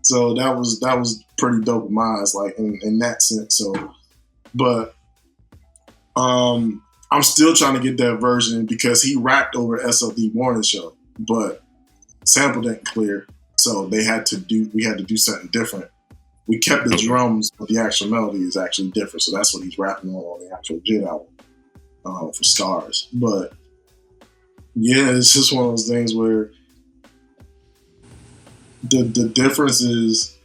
So that was pretty dope in my eyes, like in that sense. So, but I'm still trying to get that version because he rapped over SLD Morning Show, but sample didn't clear, so we had to do something different. We kept the drums, but the actual melody is actually different. So that's what he's rapping on the actual Jid album for Stars. But yeah, it's just one of those things where the difference is,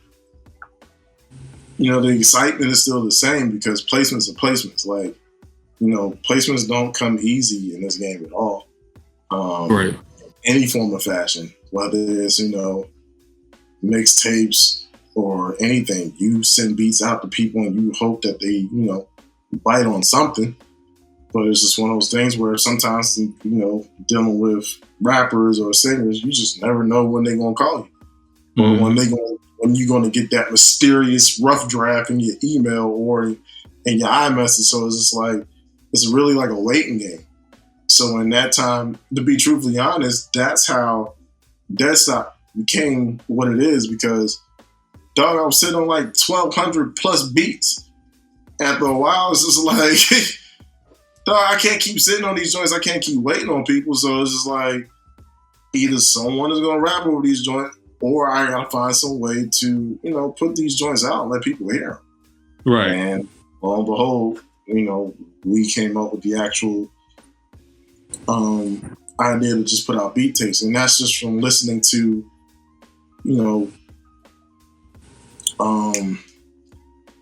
the excitement is still the same because placements are placements. Like, placements don't come easy in this game at all. Right. Any form of fashion, whether it's, mixtapes or anything, you send beats out to people and you hope that they, bite on something. But it's just one of those things where sometimes, dealing with rappers or singers, you just never know when they're going to call you. Or when you're going to get that mysterious rough draft in your email or in your iMessage. So it's just like, it's really like a waiting game. So in that time, to be truthfully honest, that's how Deadstock became what it is, because dog, I was sitting on like 1,200 plus beats. After a while, it's just like, dog, I can't keep sitting on these joints. I can't keep waiting on people. So it's just like, either someone is going to rap over these joints, or I got to find some way to, put these joints out and let people hear them. Right. And lo and behold, we came up with the actual idea to just put out beat tapes. And that's just from listening to,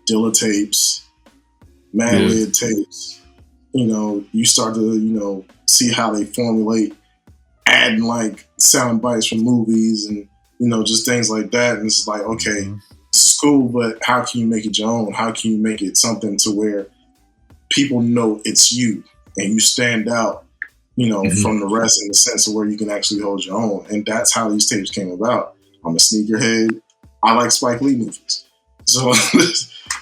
Dilla tapes, Madlib tapes. You start to, see how they formulate, adding like sound bites from movies and, just things like that. And it's like, okay, it's cool, but how can you make it your own? How can you make it something to where people know it's you and you stand out, from the rest, in the sense of where you can actually hold your own? And that's how these tapes came about. I'm a sneakerhead. I like Spike Lee movies. So,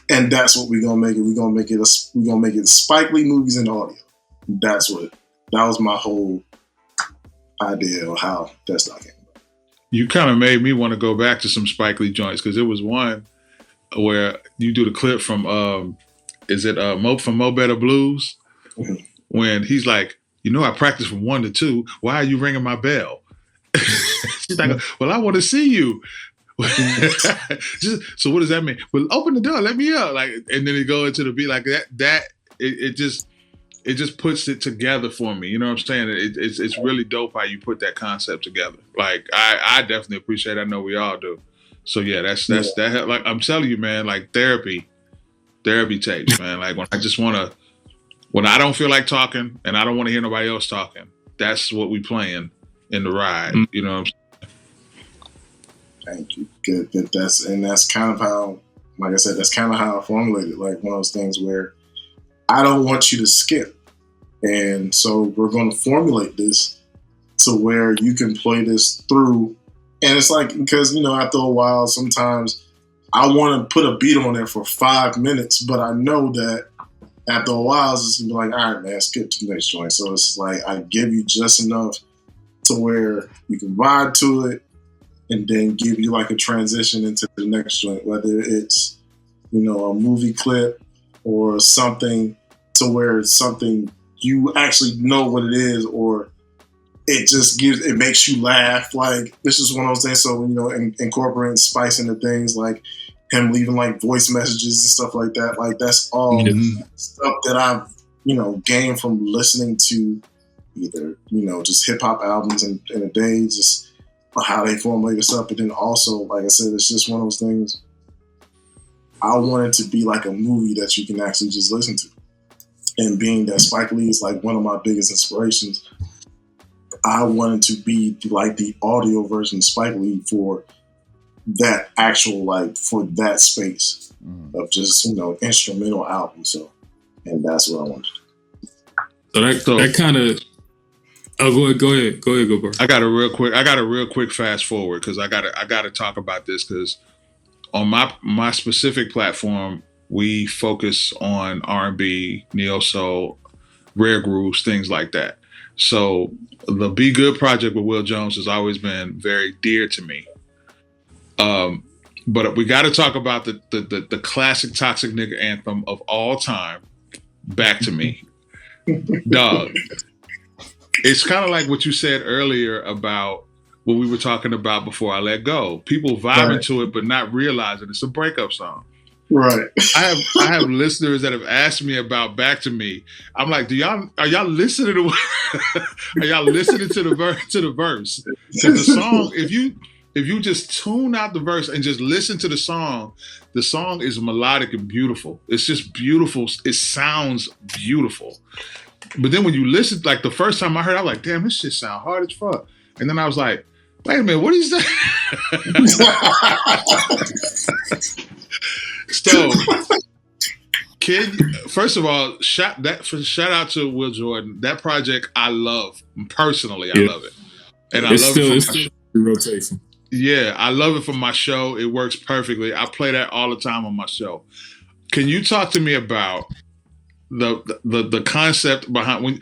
and that's what we're gonna make it. We're gonna make it Spike Lee movies and audio. That was my whole idea of how Deadstock came about. You kind of made me want to go back to some Spike Lee joints, because there was one where you do the clip from is it Mo Better Blues, when he's like, I practice from 1 to 2. Why are you ringing my bell? She's like, well, I want to see you. So what does that mean? Well, open the door, let me out. Like, and then it go into the beat like that. It just puts it together for me. You know what I'm saying? It's really dope how you put that concept together. Like, I definitely appreciate it. I know we all do. So yeah, that's that. Like, I'm telling you, man, like therapy tapes, man. Like, when I don't feel like talking and I don't want to hear nobody else talking, that's what we playing in the ride. You know what I'm saying? Thank you. Good. That's kind of how, like I said, that's kind of how I formulated. Like, one of those things where I don't want you to skip. And so we're going to formulate this to where you can play this through. And it's like, because, after a while, sometimes I want to put a beat on there for 5 minutes, but I know that after a while, it's just going to be like, all right, man, skip to the next joint. So it's like, I give you just enough to where you can vibe to it, and then give you like a transition into the next joint, whether it's, a movie clip or something to where it's something you actually know what it is, or it makes you laugh. Like, this is one of those things. So, incorporating spice into things like him leaving like voice messages and stuff like that. Like, that's all stuff that I've, gained from listening to either, just hip hop albums in a day, just how they formulate this up. But then also, like I said, it's just one of those things. I want it to be like a movie that you can actually just listen to. And being that Spike Lee is like one of my biggest inspirations, I wanted to be like the audio version of Spike Lee for that actual, like, for that space of just, instrumental album. So, and that's what I wanted to do. So that kind of, oh, go ahead, bro. I got a real quick fast forward, because I gotta talk about this, because on my specific platform, we focus on R&B, neo soul, rare grooves, things like that. So the Be Good project with E.Jones has always been very dear to me. But we got to talk about the classic toxic nigga anthem of all time, "Back to Me." Dog. It's kind of like what you said earlier about what we were talking about before I let go. People vibing to it, but not realizing it's a breakup song. Right. I have listeners that have asked me about "Back to Me." I'm like, are y'all listening to are y'all listening to the verse? Because the song, if you just tune out the verse and just listen to the song is melodic and beautiful. It's just beautiful. It sounds beautiful. But then when you listen, like the first time I heard it, I was like, damn, this shit sound hard as fuck. And then I was like, wait a minute, what is that? So, first of all, shout out to Will Jordan. That project I love personally. I love it, and I love it. It's still rotation. Yeah, I love it for my show. It works perfectly. I play that all the time on my show. Can you talk to me about the concept behind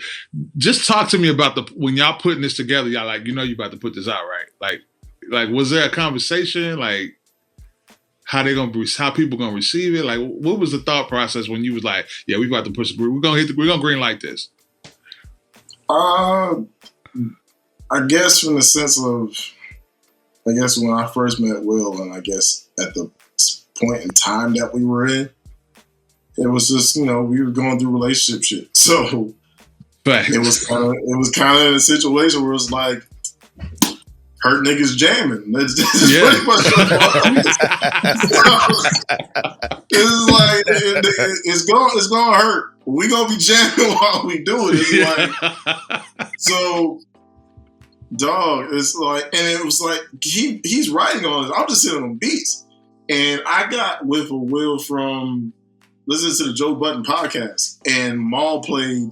just talk to me about when y'all putting this together? Y'all like, you about to put this out, right? Like, was there a conversation? Like, how people gonna receive it? Like, what was the thought process when you was like, yeah, we about to push we're gonna green light this? I guess from the sense of, I guess when I first met Will, and I guess at the point in time that we were in, it was just, we were going through relationship shit. So it was kind of a situation where it was like, hurt niggas jamming. That's pretty much it's like it's gonna hurt. We gonna be jamming while we do it. It's like, so, dog. It's like, and it was like he's writing on it. I'm just sitting on beats, and I got with a Will from listening to the Joe Budden podcast, and Maul played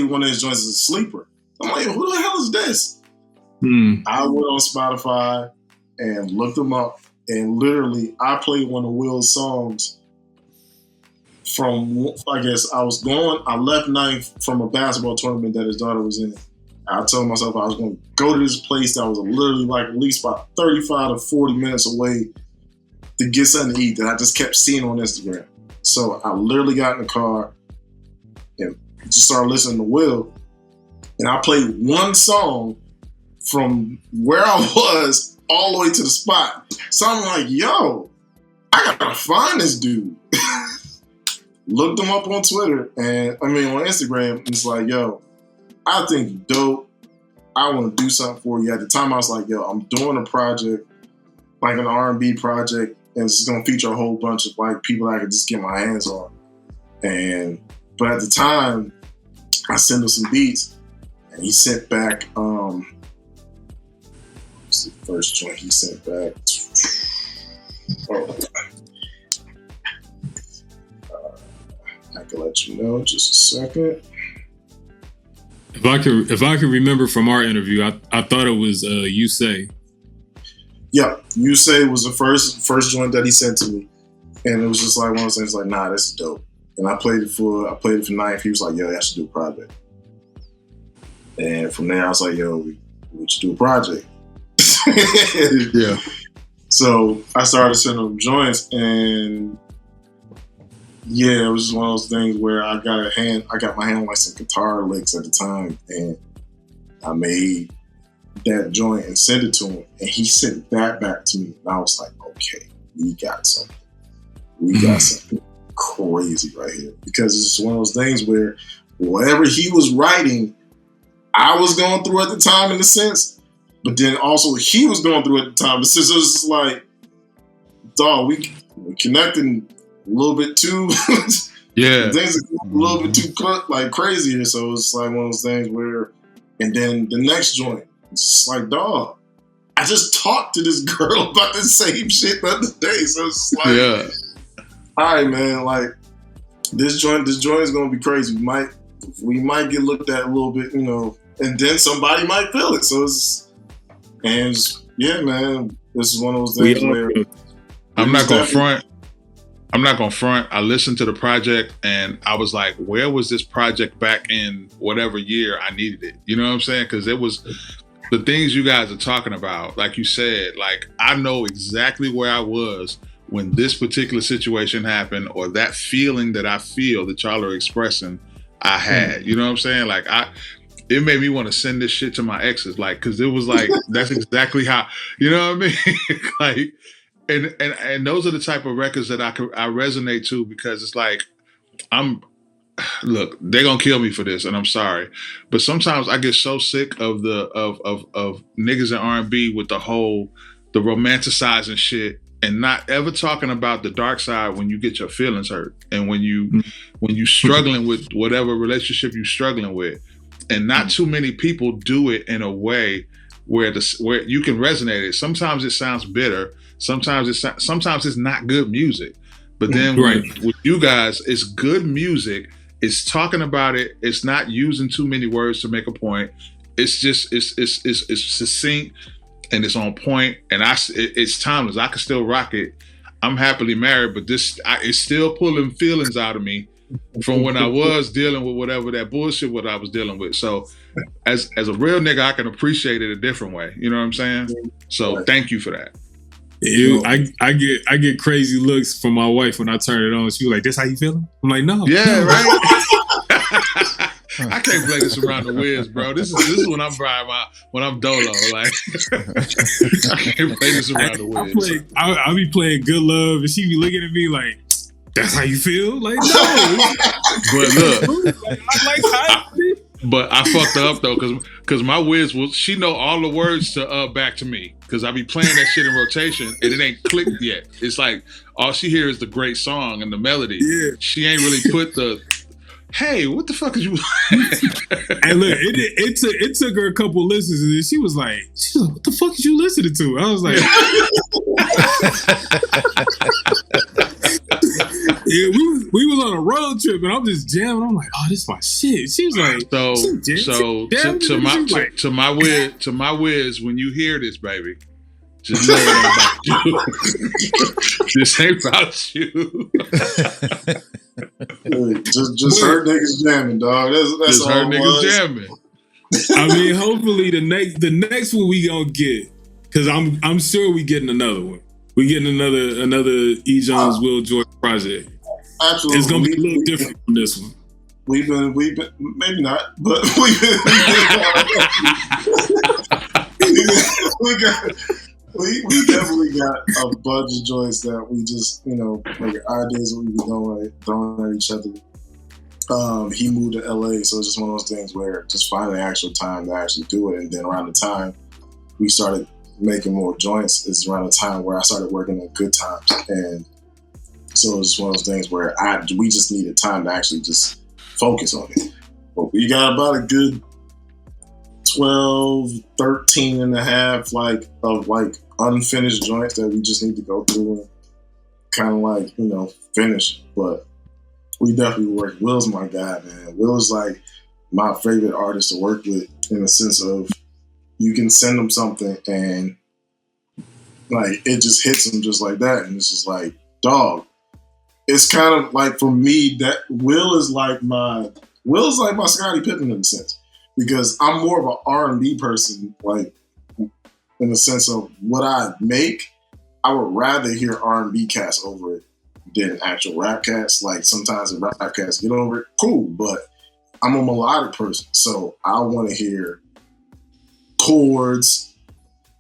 one of his joints as a sleeper. I'm like, who the hell is this? I went on Spotify and looked them up, and literally I played one of Will's songs from, I guess I left ninth from a basketball tournament that his daughter was in. I told myself I was going to go to this place that was literally like at least about 35 to 40 minutes away to get something to eat that I just kept seeing on Instagram. So I literally got in the car and just started listening to Will, and I played one song from where I was all the way to the spot. So I'm like, yo, I gotta find this dude. Looked him up on Twitter, on Instagram, and it's like, yo, I think you're dope. I want to do something for you. At the time, I was like, yo, I'm doing a project, like an R&B project, and it's gonna feature a whole bunch of like people I could just get my hands on. But at the time, I sent him some beats, and he sent back, what's the first joint he sent back? I can let you know just a second. If I can remember from our interview, I thought it was You Say. Yeah, You Say was the first joint that he sent to me, and it was just like one of those things like, nah, this is dope. And I played it for ninth. He was like, yo, I should do a project. And from there, I was like, yo, we should do a project. Yeah. So I started sending them joints, and yeah, it was just one of those things where I got my hand on like some guitar licks at the time, and I made that joint and sent it to him, and he sent that back to me, and I was like, okay, we got something. We got something crazy right here, because it's just one of those things where whatever he was writing, I was going through at the time in a sense. But then also he was going through at the time. So it was just like, dog, we connecting a little bit too. Yeah. Things are a little bit too like crazier. So it's like one of those things where, and then the next joint, it's just like, dog, I just talked to this girl about the same shit the other day. So it's like, yeah. All right, man, like this joint is gonna be crazy. We might get looked at a little bit, and then somebody might feel it. So yeah, man, this is one of those things where I'm not gonna front. I listened to the project and I was like, where was this project back in whatever year I needed it? You know what I'm saying? Because the things you guys are talking about, like you said, like I know exactly where I was when this particular situation happened, or that feeling that I feel that y'all are expressing, I had. You know what I'm saying? Like it made me want to send this shit to my exes, like, because it was like that's exactly how, you know what I mean? Like, and those are the type of records that I resonate to, because it's like look, they're gonna kill me for this, and I'm sorry, but sometimes I get so sick of the of niggas in R&B with the romanticizing shit, and not ever talking about the dark side when you get your feelings hurt, and when you struggling with whatever relationship you're struggling with, and not too many people do it in a way where you can resonate it. Sometimes it sounds bitter. Sometimes it's not good music. But then with you guys, it's good music. It's talking about it. It's not using too many words to make a point. It's just it's succinct and it's on point, and it's timeless. I can still rock it. I'm happily married, but it's still pulling feelings out of me from when I was dealing with whatever that bullshit what I was dealing with. So as a real nigga, I can appreciate it a different way. You know what I'm saying? So thank you for that. I get crazy looks from my wife when I turn it on. She was like, "This how you feeling?" I'm like, "No." Yeah, right. I can't play this around the whiz, bro. This is when I'm when I'm dolo. Like I can't play this around the whiz. I be playing Good Love, and she be looking at me like, "That's how you feel?" Like, no. But look, but I fucked her up though, because my whiz she know all the words to Back to Me, because I be playing that shit in rotation and it ain't clicked yet. It's like all she hears is the great song and the melody. Yeah. She ain't really put the hey, what the fuck is you? And look, it took her a couple listens, and she was like, "What the fuck is you listening to?" I was like, "Yeah, we was on a road trip, and I'm just jamming. I'm like, oh, this is my shit." She was like, to my whiz, when you hear this, baby, just know it ain't about you. This ain't about you. Just heard niggas jamming, dog. That's all. Heard niggas jamming. I mean, hopefully the next one we gonna get, because I'm sure we getting another one. We getting another E.Jones Will George project. Absolutely, it's gonna be a little different from this one. We've been maybe not, but we definitely got a bunch of joints that we just, like ideas we be throwing at each other. He moved to LA, so it's just one of those things where just finding the actual time to actually do it. And then around the time we started making more joints is around the time where I started working on Good Times. And so it's just one of those things where we just needed time to actually just focus on it. But we got about a good 12, 13 and a half of unfinished joints that we just need to go through and kind of finish. But we definitely work. Will's my guy, man. Will is like my favorite artist to work with, in the sense of you can send him something and like it just hits him just like that, and it's just like, dog. It's kind of like, for me, that Will is like my Scottie Pippen in a sense, because I'm more of an R&B person, like in the sense of what I make. I would rather hear R&B cats over it than actual rap cats. Like sometimes the rap cats get over it, cool, but I'm a melodic person, so I want to hear chords,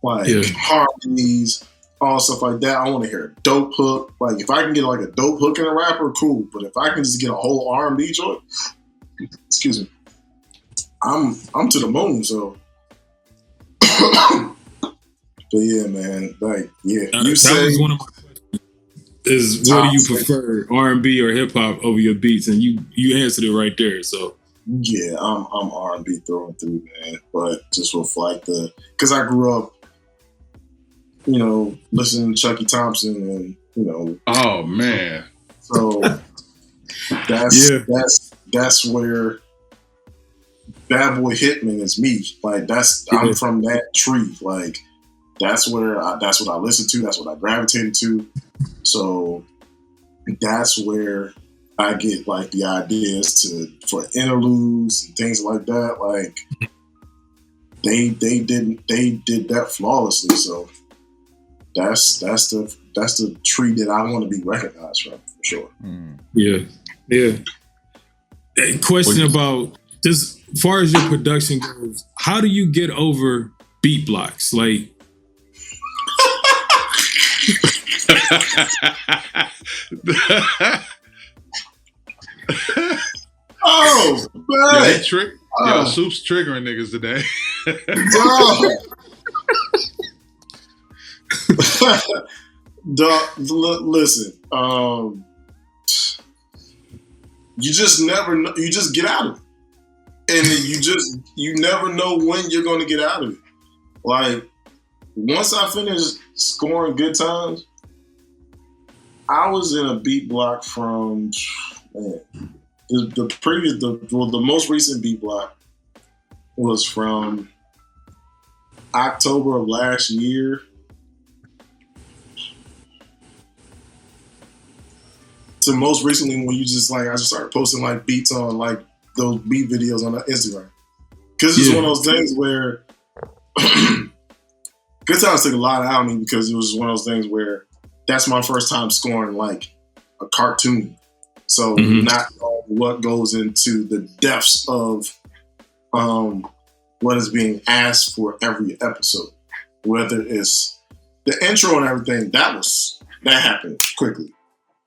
harmonies, all stuff like that. I want to hear a dope hook. Like if I can get like a dope hook in a rapper, cool. But if I can just get a whole R&B joint, excuse me, I'm to the moon. So, but yeah, man, you said that was one of my questions. Is what do you prefer, R&B or hip hop over your beats? And you answered it right there. So yeah, I'm R&B through and through, man. But just with because I grew up, listening to Chucky Thompson and, oh man. So that's where Bad Boy Hitman is me. Like I'm from that tree. Like that's what I listen to. That's what I gravitated to. So that's where I get like the ideas for interludes and things like that. Like they did that flawlessly. So that's the tree that I want to be recognized from, for sure. Yeah. A question about just as far as your production goes, how do you get over beat blocks? Like, oh man, Soup's triggering niggas today. Dog, listen. You just never know. You just get out of it, and you never know when you're going to get out of it. Like once I finished scoring good times, I was in a beat block from the most recent beat block was from October of last year to most recently when I just started posting like beats on like those beat videos on Instagram. Because it's one of those things where good times took a lot out of me because it was one of those things where that's my first time scoring like a cartoon. So not all what goes into the depths of what is being asked for every episode. Whether it's the intro and everything, that happened quickly.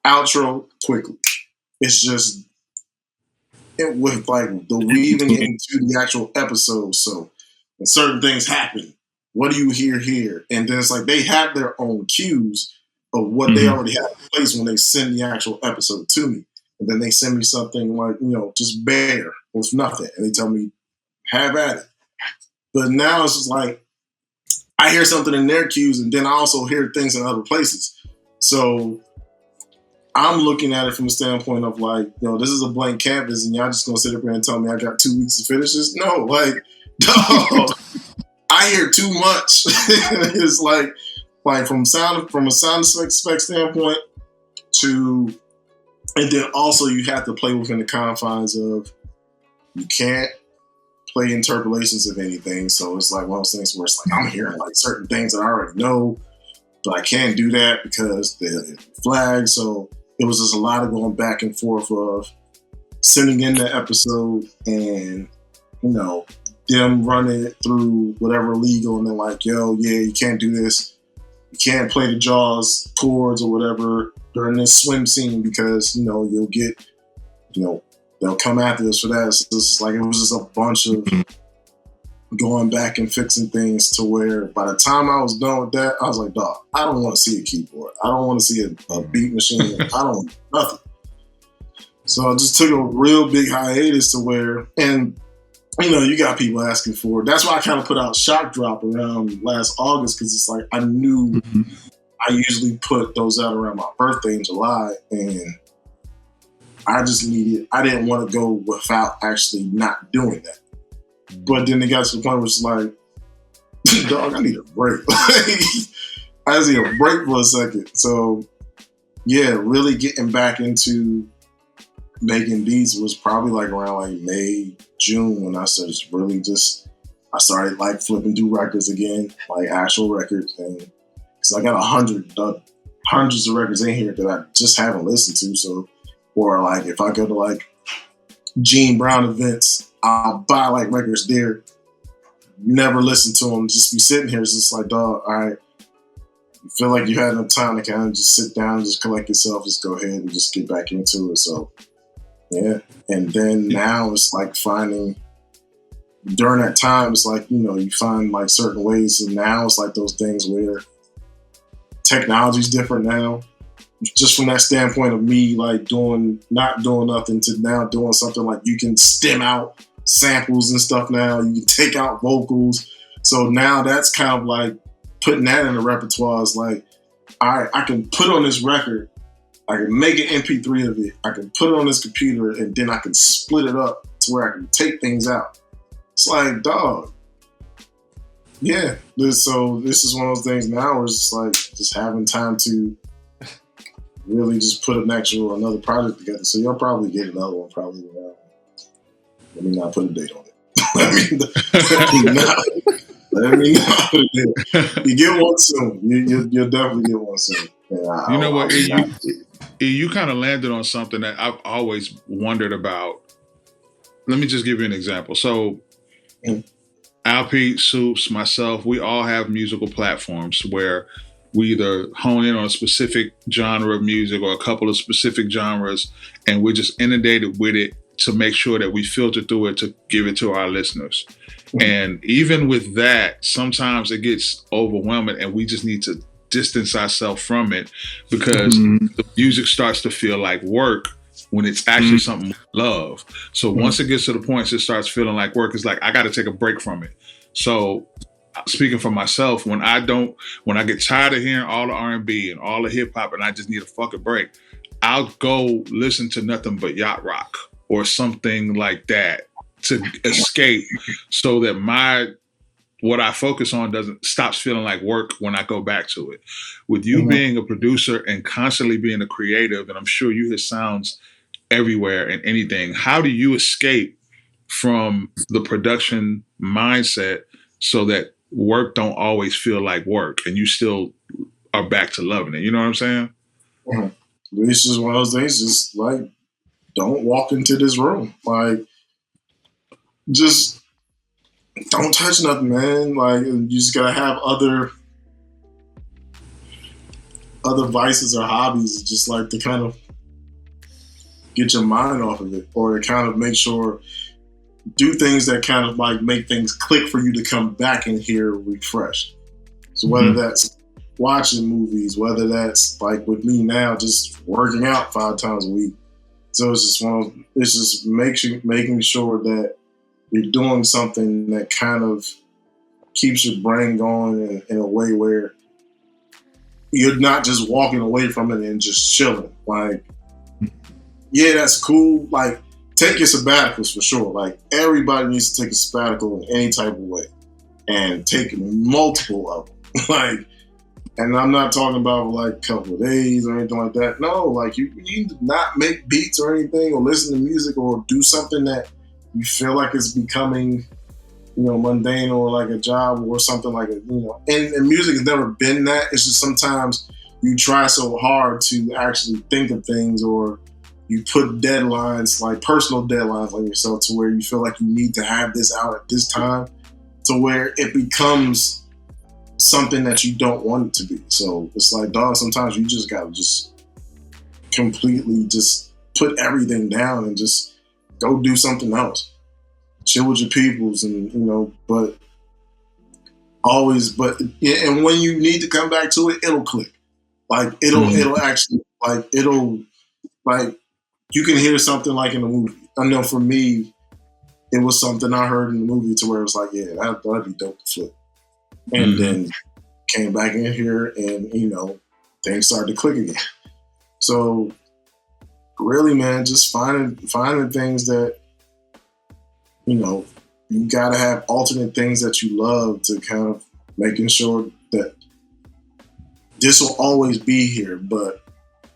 Outro, quickly. It's just with like the weaving into the actual episode. So when certain things happen, what do you hear here? And then it's like they have their own cues of what they already have in place when they send the actual episode to me. And then they send me something like, just bare with nothing. And they tell me, have at it. But now it's just like, I hear something in their cues and then I also hear things in other places. So I'm looking at it from the standpoint of like, this is a blank canvas and y'all just gonna sit up here and tell me I got 2 weeks to finish this? No, like, dog, I hear too much. It's like from a sound spec standpoint and then also you have to play within the confines of you can't play interpolations of anything. So it's like one of those things where it's like I'm hearing like certain things that I already know, but I can't do that because the flag. So it was just a lot of going back and forth of sending in the episode and, them running it through whatever legal and then like, you can't do this. You can't play the Jaws chords or whatever during this swim scene because, you'll get, they'll come after us for that. So it's like, it was just a bunch of going back and fixing things to where by the time I was done with that, I was like, dog, I don't want to see a keyboard. I don't want to see a beat machine. I don't nothing. So I just took a real big hiatus to where, and you got people asking for it. That's why I kind of put out Shock Drop around last August because it's like I knew I usually put those out around my birthday in July, and I didn't want to go without actually not doing that. But then it got to the point where it's like, dog, I need a break. I just need a break for a second. So, yeah, really getting back into making beats was probably like around like May, June when I started I started like flipping through records again, like actual records. And because I got hundreds of records in here that I just haven't listened to. So, or like if I go to like Gene Brown events, I'll buy like records there, never listen to them, just be sitting here. It's just like, dog, all right, you feel like you had enough time to kind of just sit down and just collect yourself, just go ahead and just get back into it. So, yeah. And then now it's like finding, during that time, it's like, you find like certain ways. And now it's like those things where technology's different now. Just from that standpoint of me like not doing nothing to now doing something like you can stem out samples and stuff now. You can take out vocals. So now that's kind of like putting that in the repertoire is like, all right, I can put on this record, I can make an MP3 of it, I can put it on this computer, and then I can split it up to where I can take things out. It's like, dog. Yeah. So this is one of those things now where it's just like just having time to really just put another project together. So you'll probably get another one probably around. Let me not put a date on it. let me know. Let me know. You get one soon. You'll definitely get one soon. You know what? You kind of landed on something that I've always wondered about. Let me just give you an example. So, Alpete, Soups, myself, we all have musical platforms where we either hone in on a specific genre of music or a couple of specific genres, and we're just inundated with it to make sure that we filter through it to give it to our listeners. And even with that, sometimes it gets overwhelming and we just need to distance ourselves from it because the music starts to feel like work when it's actually something we love. So once it gets to the point it starts feeling like work, it's like, I got to take a break from it. So speaking for myself, when I get tired of hearing all the R&B and all the hip hop and I just need a fucking break, I'll go listen to nothing but yacht rock or something like that to escape so that what I focus on stops feeling like work when I go back to it. With you being a producer and constantly being a creative, and I'm sure you hear sounds everywhere and anything, how do you escape from the production mindset so that work don't always feel like work and you still are back to loving it? You know what I'm saying? It's just one of those things, just like, don't walk into this room. Like, just don't touch nothing, man. Like, you just gotta have other vices or hobbies, just like to kind of get your mind off of it, or to kind of make sure, do things that kind of like make things click for you to come back in here refreshed. So whether that's watching movies, whether that's like with me now, just working out 5 times a week. So it's just making sure that you're doing something that kind of keeps your brain going in a way where you're not just walking away from it and just chilling. Like, yeah, that's cool. Like, take your sabbaticals for sure. Like, everybody needs to take a sabbatical in any type of way and take multiple of them. Like, and I'm not talking about like a couple of days or anything like that. No, like you need to not make beats or anything or listen to music or do something that you feel like it's becoming, mundane or like a job or something like it, and music has never been that. It's just sometimes you try so hard to actually think of things, or you put deadlines, like personal deadlines on yourself, to where you feel like you need to have this out at this time, to where it becomes something that you don't want it to be. So it's like, dog, sometimes you just gotta just completely just put everything down and just go do something else. Chill with your peoples, and but and when you need to come back to it, it'll click. Like it'll actually, like, you can hear something like in a movie. I know for me, it was something I heard in the movie to where it was like, yeah, that'd be dope to flip. And then came back in here and, things started to click again. So really, man, just finding things that, you gotta have alternate things that you love, to kind of making sure that this will always be here. But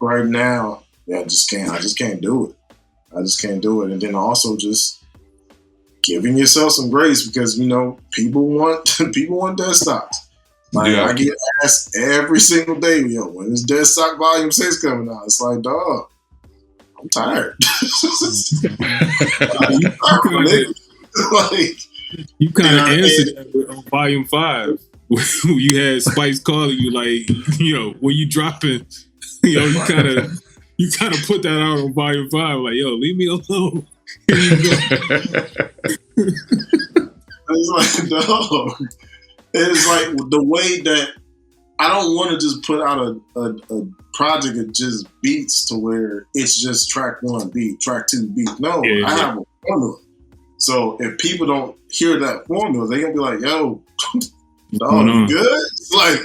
right now, I just can't do it. I just can't do it. And then also just giving yourself some grace, because people want Deadstocks. Like, I get asked every single day, when is Deadstock Volume 6 coming out? It's like, dog, I'm tired. You kind of answered that on Volume 5. You had Spice calling you like, when you dropping, you kind of put that out on Volume 5, like, yo, leave me alone. Here you go. It's like, dog. It's like the way that I don't want to just put out a project of just beats to where it's just track 1 beat, track 2 beat. No, I have a formula. So if people don't hear that formula, they're gonna be like, yo, dog, you good? It's like,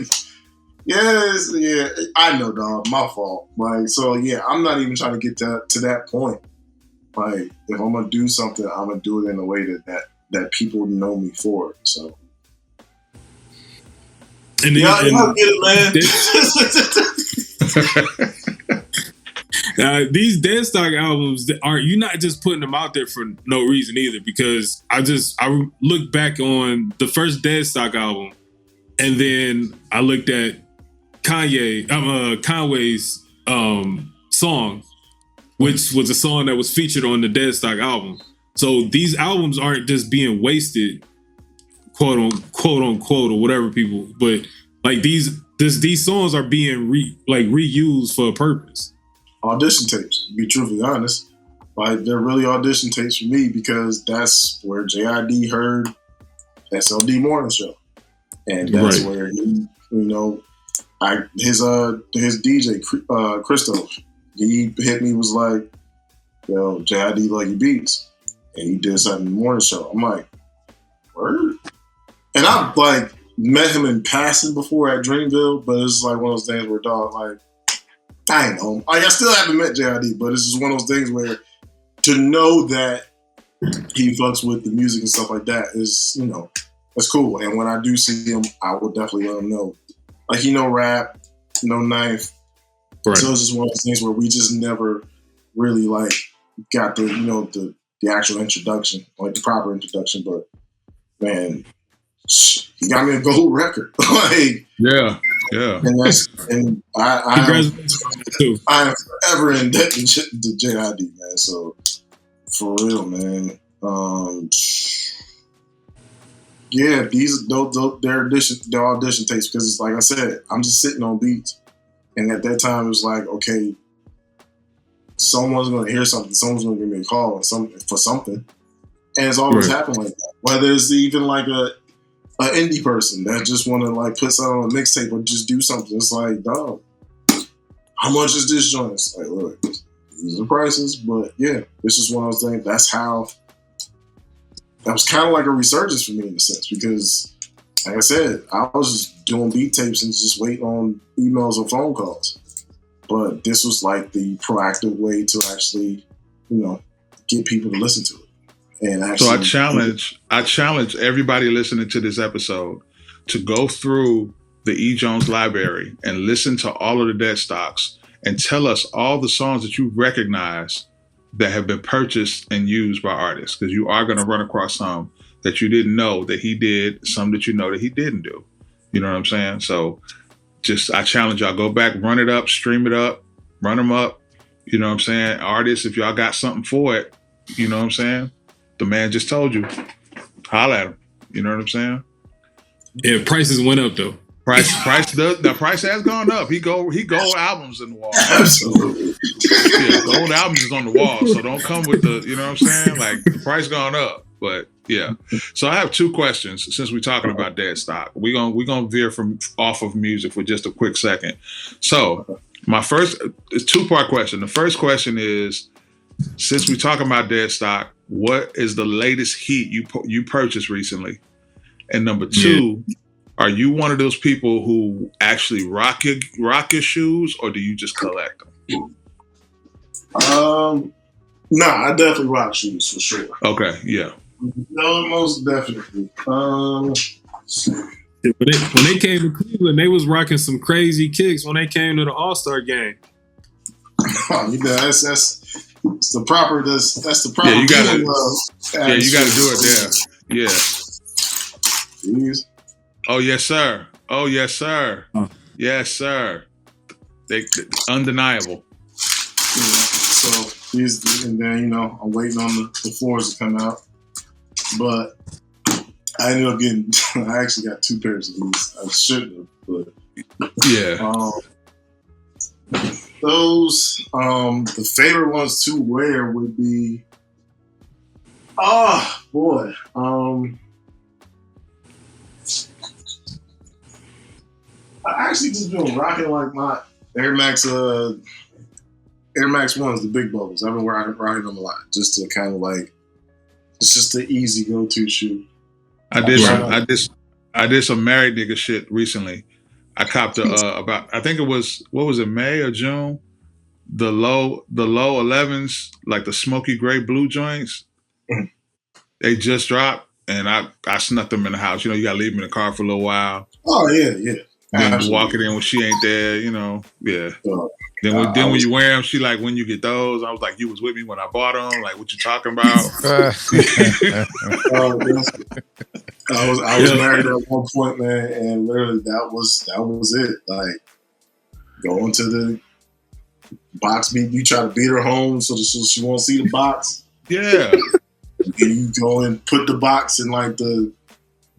yes, yeah, I know, dog, my fault. Like, so yeah, I'm not even trying to get to that point. Like, if I'm gonna do something, I'm gonna do it in a way that people know me for it. So. And y'all get it, man. These Deadstock albums aren't, you're not just putting them out there for no reason either, because I look back on the first Deadstock album, and then I looked at Conway's song, which was a song that was featured on the Deadstock album. So these albums aren't just being wasted, quote unquote, or whatever people, but like these songs are being reused for a purpose. Audition tapes, to be truthfully honest. Like, they're really audition tapes for me, because that's where JID heard SLD Morning Show. And that's where he, his DJ, Christoph, he hit me, was like, yo, JID like your beats. And he did something in the morning show. I'm like, word? And I've like met him in passing before at Dreamville, but it's like one of those things where, dog, like, I ain't know. Like, I still haven't met JID, but it's just one of those things where to know that he fucks with the music and stuff like that is, that's cool. And when I do see him, I will definitely let him know. Like, he know rap, no knife. Right. So it's just one of those things where we just never really like got the actual introduction, like the proper introduction. But man, he got me a gold record. Like, yeah. And I am forever in debt to JID, man. So for real, man. Yeah, they're audition tapes, because it's like I said, I'm just sitting on beats, and at that time it was like, okay, someone's going to hear something, someone's going to give me a call for something, and it's always happened like that. Whether it's even like an indie person that just want to like put something on a mixtape or just do something, it's like, dog, how much is this joint? It's like, look, these are the prices, but yeah, it's just one of those things. That was kind of like a resurgence for me in a sense, because, like I said, I was just doing beat tapes and just waiting on emails or phone calls. But this was like the proactive way to actually, get people to listen to it. And actually, so I challenge everybody listening to this episode to go through the E.Jones library and listen to all of the Deadstocks and tell us all the songs that you recognize that have been purchased and used by artists, because you are going to run across some that you didn't know that he did, some that you know that he didn't do. You know what I'm saying? So I challenge y'all, go back, run it up, stream it up, run them up. You know what I'm saying? Artists, if y'all got something for it, you know what I'm saying? The man just told you, holla at him. You know what I'm saying? Yeah, prices went up though. The price has gone up. He gold albums in the wall. Absolutely. Yeah, gold albums is on the wall. So don't come with the, you know what I'm saying? Like, the price gone up. But yeah. So I have two questions since we're talking about Deadstock. We're gonna veer off of music for just a quick second. So my first is two-part question. The first question is, since we're talking about Deadstock, what is the latest heat you purchased recently? And number two, are you one of those people who actually rock your shoes, or do you just collect them? Nah, I definitely rock shoes for sure. Okay, yeah. No, most definitely. When they came to Cleveland, they was rocking some crazy kicks when they came to the All-Star game. That's the proper. That's the proper. Yeah, you gotta do it there. Yeah. Jeez. Oh yes, sir. Oh yes, sir. Yes, sir. They undeniable. Yeah. So and then I'm waiting on the floors to come out, but I ended up getting. I actually got two pairs of these. I shouldn't have, but yeah. Those the favorite ones to wear would be. Oh boy. I actually just been rocking like my Air Max 1s, the big bubbles. I've been rocking them a lot, just to kind of like, it's just the easy go-to shoe. I did some married nigga shit recently. I copped I think it was, what was it, May or June? The low 11s, like the smoky gray blue joints. They just dropped, and I snuck them in the house. You gotta leave them in the car for a little while. Oh yeah. Then Absolutely. walk it in when she ain't there, yeah. So, Then I when was- you wear them, she like, when you get those, I was like, you was with me when I bought them. Like, what you talking about? yes. I was married at one point, man, and literally that was it. Like going to the box beat, you try to beat her home so that she won't see the box. Yeah. And you go and put the box in like the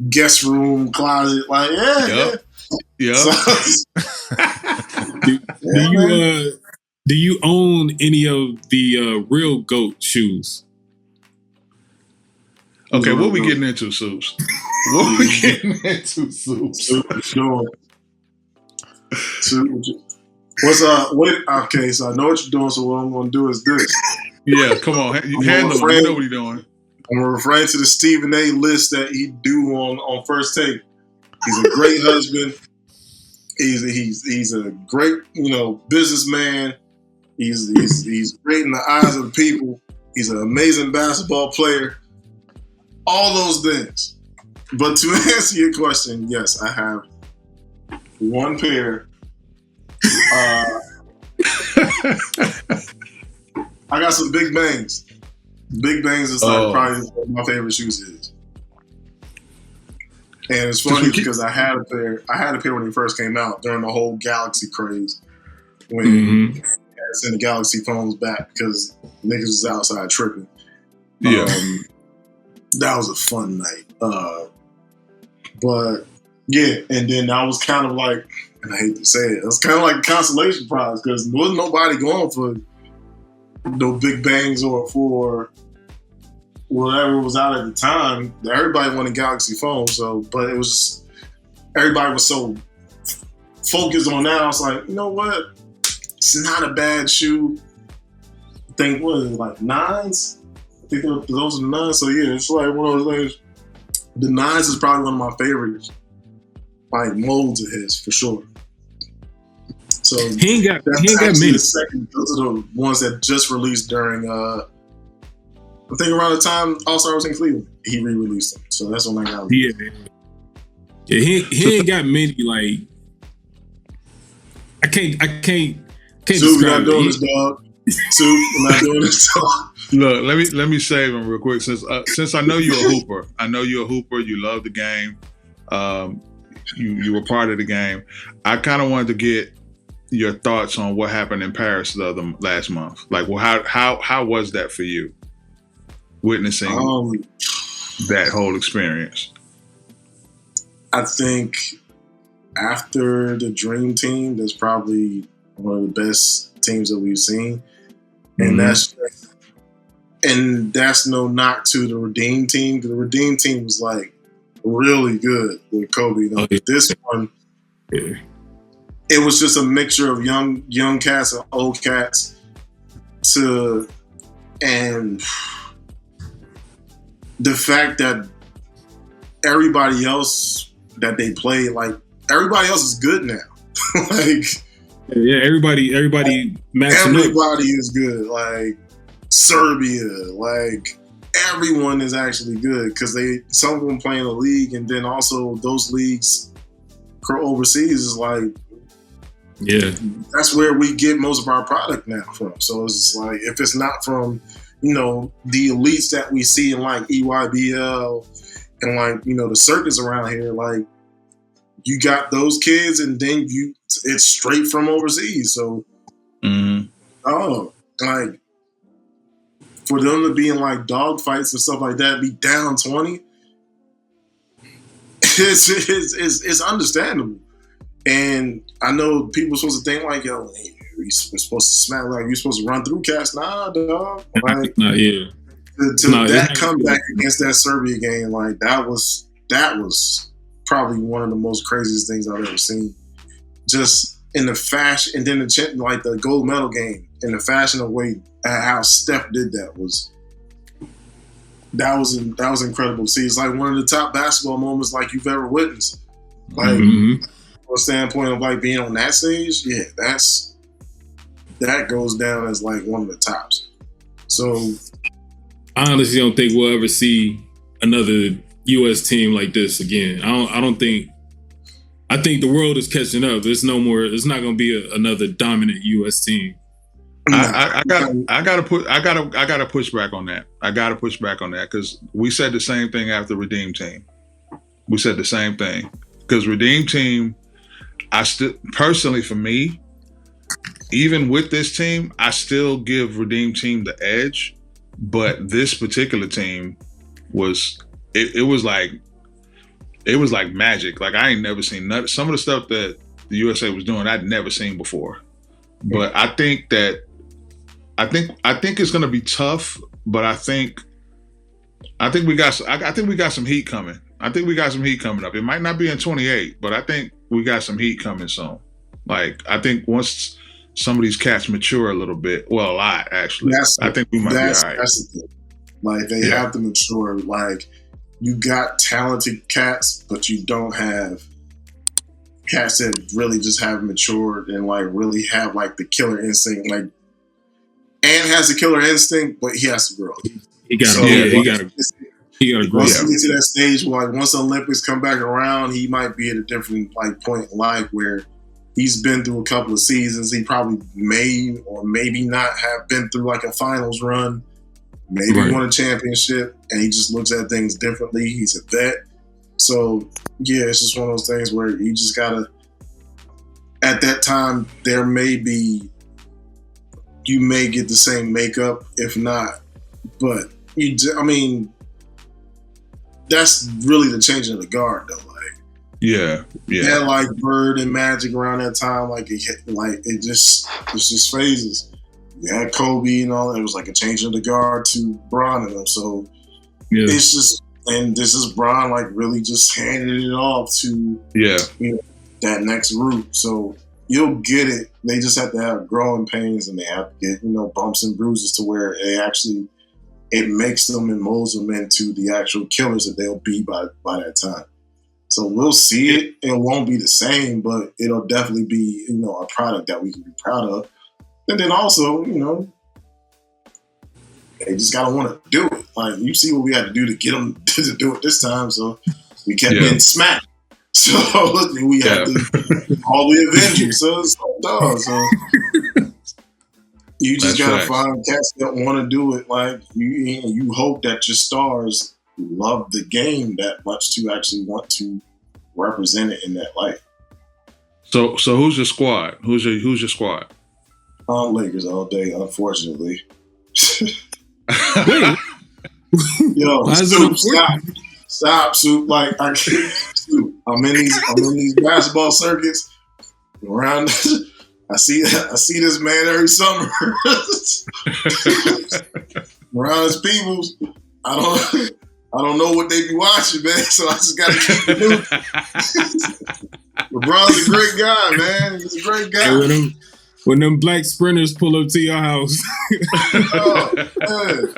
guest room closet. Like, Yep. So, Do you own any of the Real Goat shoes? Okay, what we getting into, Soups? What we getting into, Soups? What's okay, so I know what you're doing, so what I'm gonna do is this. Yeah, come on. You handle him. You know what he's doing. I'm referring to the Stephen A. list that he do on First Take. He's a great husband. He's a great, businessman. He's great in the eyes of the people. He's an amazing basketball player. All those things. But to answer your question, yes, I have one pair. I got some Big Bangs. Big Bangs is like probably one of my favorite shoes is. And it's funny because I had a pair when they first came out during the whole Galaxy craze. When they sent the Galaxy phones back because niggas was outside tripping. Yeah. That was a fun night. But yeah, and then I was kind of like, and I hate to say it was kind of like a consolation prize because there wasn't nobody going for no Big Bangs or for whatever was out at the time. Everybody wanted Galaxy phones, but it was everybody was so focused on that. I was like, you know what? It's not a bad shoe. I think what is it, like 9s? I think those are the 9s. So yeah, it's like one of those things. The 9s is probably one of my favorites, like molds of his for sure. So he ain't got many. Those are the ones that just released during I think around the time All-Star was in Cleveland, he re-released them. So that's when I got them. Yeah, he ain't got many. Like I can't Soup, you're not doing this, dog. Soup, I'm not doing this, dog. Look, let me save him real quick since I know you're a hooper. I know you're a hooper. You love the game. You were part of the game. I kind of wanted to get your thoughts on what happened in Paris last month. Like, well, how was that for you? Witnessing that whole experience. I think after the Dream Team, that's probably one of the best teams that we've seen, and that's no knock to the Redeem Team. The Redeem Team was like really good with Kobe. This one, it was just a mixture of young cats and old cats, and the fact that everybody else that they play, like everybody else is good now. Like everybody matching up. Everybody is good. Like Serbia, like everyone is actually good because some of them play in the league, and then also those leagues overseas is like, that's where we get most of our product now from. So it's like if it's not from the elites that we see in like EYBL and like the circuits around here, like you got those kids, and then it's straight from overseas. So like for them to be in like dog fights and stuff like that, be down 20, it's understandable. And I know people are supposed to think like, yo, we're supposed to smack, like you're supposed to run through cats. Nah, dog. Like, that comeback against that Serbia game, like that was probably one of the most craziest things I've ever seen. Just in the fashion, and then like the gold medal game, in the fashion of way how Steph did that was incredible to see. It's like one of the top basketball moments like you've ever witnessed. Like from a standpoint of like being on that stage, that goes down as like one of the tops. So I honestly don't think we'll ever see another U.S. team like this again. I don't think I think the world is catching up. There's no more. It's not going to be another dominant U.S. team. I gotta push back on that. I gotta push back on that because we said the same thing after Redeem Team. We said the same thing because Redeem Team, I still personally for me, even with this team, I still give Redeem Team the edge. But this particular team was it was like magic. Like I ain't never seen some of the stuff that the USA was doing. I'd never seen before. But I think it's gonna be tough. But I think we got some heat coming. I think we got some heat coming up. It might not be in 28, but I think we got some heat coming soon. Like I think once some of these cats mature a little bit, well, a lot actually. I think we might be all right. That's the thing. Like they have to mature. Like you got talented cats, but you don't have cats that really just have matured and like really have like the killer instinct. Like Ant has the killer instinct, but he has to grow. He got to grow. Once he gets to that stage, like once the Olympics come back around, he might be at a different like point in life where he's been through a couple of seasons. He probably may or maybe not have been through like a finals run, maybe won a championship, and he just looks at things differently. He's a vet. So, yeah, it's just one of those things where you just got to, at that time, you may get the same makeup, if not. But, that's really the changing of the guard, though. Yeah. Yeah, like Bird and Magic around that time, it just phases. You had Kobe and all that. It was like a change of the guard to Bron and them. So it's just, and this is Bron like really just handing it off to that next group. So you'll get it. They just have to have growing pains and they have to get bumps and bruises to where it makes them and molds them into the actual killers that they'll be by that time. So we'll see it. It won't be the same, but it'll definitely be, a product that we can be proud of. And then also, they just gotta want to do it. Like you see what we had to do to get them to do it this time. So we kept getting smacked. So we had to all the Avengers. So it's like, dog. So you just gotta find cats that want to do it. Like you hope that your stars love the game that much to actually want to represent it in that light. So who's your squad? Who's your squad? Lakers all day, unfortunately. Wait. Yo, stop, Soup. Like I can't. Soup. I'm in these basketball circuits around. I see this man every summer around his peoples. I don't know what they be watching, man. So I just got to keep it moving. LeBron's a great guy, man. He's a great guy. Hey, when them black sprinters pull up to your house. Oh, man.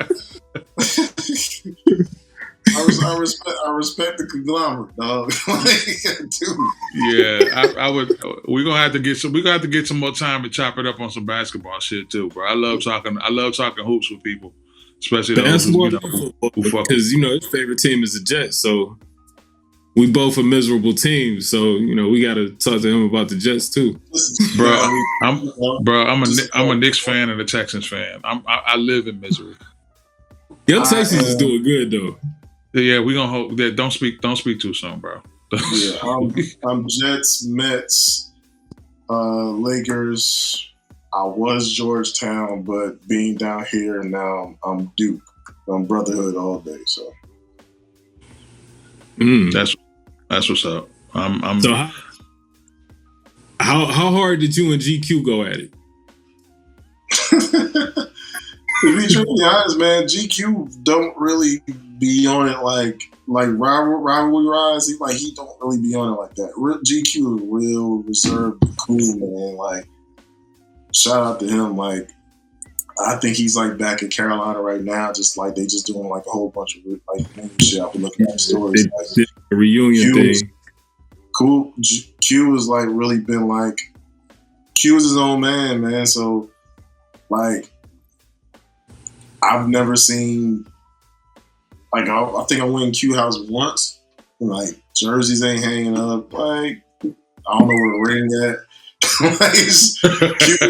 I respect the conglomerate, dog. Dude. Yeah, I would. We're gonna have to get some more time to chop it up on some basketball shit too, bro. I love talking hoops with people. Especially those who because his favorite team is the Jets, so we both are miserable teams. So we got to talk to him about the Jets too, bro. I'm a Knicks fan and a Texans fan. I live in misery. Your Texans is doing good though. Yeah, we gonna hope that don't speak too soon, bro. Yeah, I'm Jets, Mets, Lakers. I was Georgetown, but being down here now, I'm Duke. I'm Brotherhood all day. So that's what's up. So how hard did you and GQ go at it? To be truly honest, man, GQ don't really be on it like rivalry rise. He don't really be on it like that. GQ is real reserved, cool man. Like. Shout out to him. Like, I think he's like back in Carolina right now, just like they just doing like a whole bunch of like shit. I've been looking at the stories. Like, a reunion thing. Cool. Q has like really been like Q is his own man. So like I've never seen like I think I went in Q house once. And, like jerseys ain't hanging up. Like I don't know where the ring at. Q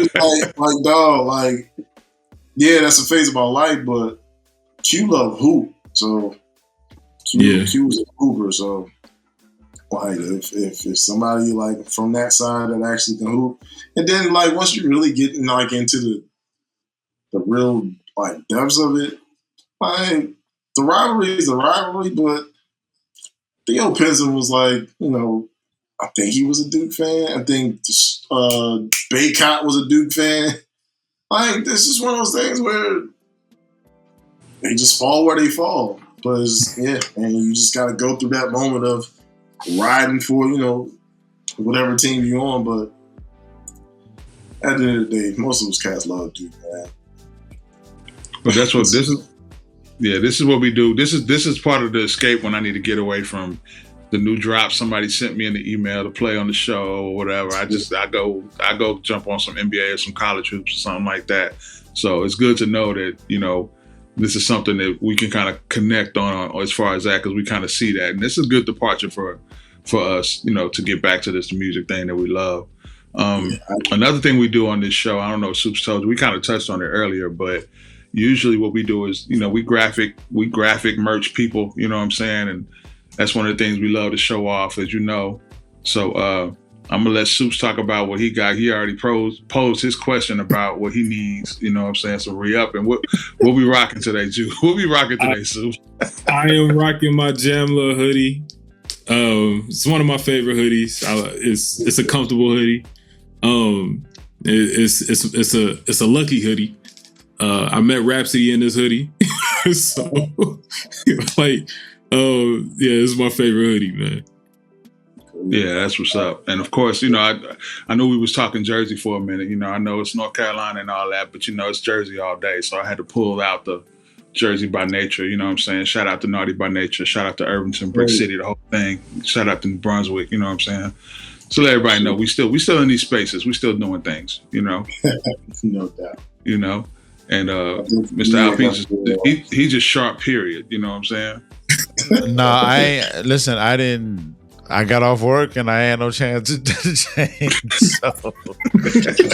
was like, dog, like, yeah, that's a phase of my life, but Q love hoop, so Q was a hooper, so like if somebody like from that side that actually can hoop, and then like once you really get like into the real like depths of it, like the rivalry is a rivalry, but Theo Pinson was like, you know, I think he was a Duke fan. I think Baycott was a Duke fan. Like this is one of those things where they just fall where they fall. But yeah, and you just got to go through that moment of riding for, you know, whatever team you're on. But at the end of the day, most of those cats love Duke, man. But that's what this is. Yeah, this is what we do. This is part of the escape when I need to get away from the new drop somebody sent me in the email to play on the show or whatever. I go jump on some NBA or some college hoops or something like that. So it's good to know that, you know, this is something that we can kind of connect on as far as that, because we kind of see that. And this is a good departure for us, you know, to get back to this music thing that we love. Another thing we do on this show, I don't know if Soups told you, we kind of touched on it earlier, but usually what we do is, you know, we graphic merch people, you know what I'm saying? And that's one of the things we love to show off, as you know. So I'm going to let Soups talk about what he got. He already posed his question about what he needs, you know what I'm saying? So re-up. And what we rocking today, Ju? What we rocking today, Soups? I am rocking my Jamla hoodie. It's one of my favorite hoodies. It's a comfortable hoodie. It's a lucky hoodie. I met Rhapsody in this hoodie. So like, yeah, this is my favorite hoodie, man. Yeah, that's what's up. And of course, you know, I know we was talking Jersey for a minute. You know, I know it's North Carolina and all that, but you know, it's Jersey all day. So I had to pull out the Jersey by nature. You know what I'm saying? Shout out to Naughty by Nature. Shout out to Irvington, Brick City, the whole thing. Shout out to New Brunswick. You know what I'm saying? So let everybody know we still in these spaces. We still doing things. You know, no doubt. You know, and Mr. Alpine, he's just sharp. Period. You know what I'm saying? No, I didn't. I got off work and I had no chance to change. So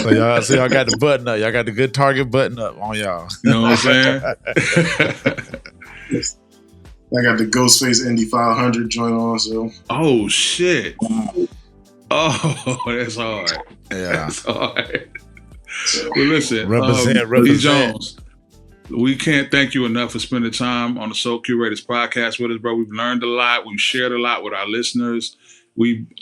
y'all got the button up. Y'all got the good Target button up on y'all. You know what I'm saying? I got the Ghostface Indy 500 joint on. So. Oh shit! Oh, that's hard. Yeah, that's hard. Well, listen, represent. E.Jones, we can't thank you enough for spending time on the Soul Curators podcast with us, bro. We've learned a lot. We've shared a lot with our listeners.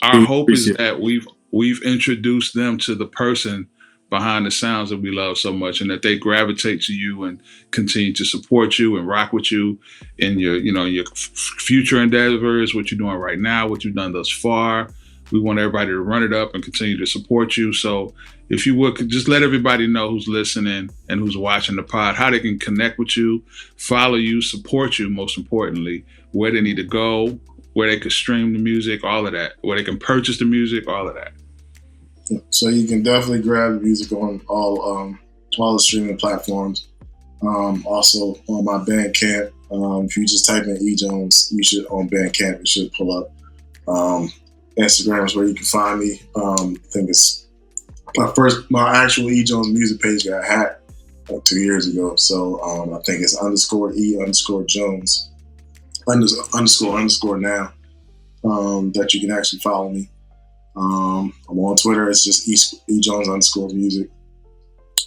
Our hope is that we've introduced them to the person behind the sounds that we love so much, and that they gravitate to you and continue to support you and rock with you in your future endeavors, what you're doing right now, what you've done thus far. We want everybody to run it up and continue to support you. So if you would, just let everybody know who's listening and who's watching the pod, how they can connect with you, follow you, support you, most importantly, where they need to go, where they can stream the music, all of that, where they can purchase the music, all of that. So you can definitely grab the music on all the streaming platforms. Also on my Bandcamp. If you just type in E.Jones, you should on Bandcamp, it should pull up. Instagram is where you can find me. I think it's my actual E.Jones music page got hacked like 2 years ago. So I think it's _E_Jones __ now that you can actually follow me. I'm on Twitter. It's just E.Jones _music.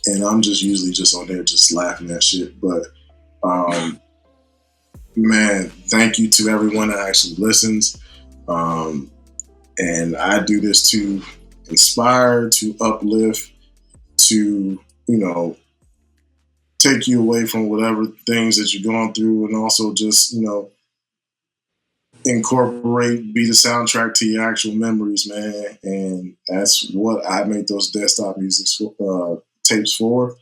And I'm just usually just on there just laughing at shit. But man, thank you to everyone that actually listens. And I do this to inspire, to uplift, to, you know, take you away from whatever things that you're going through, and also just, you know, incorporate, be the soundtrack to your actual memories, man. And that's what I make those Deadstock music tapes for.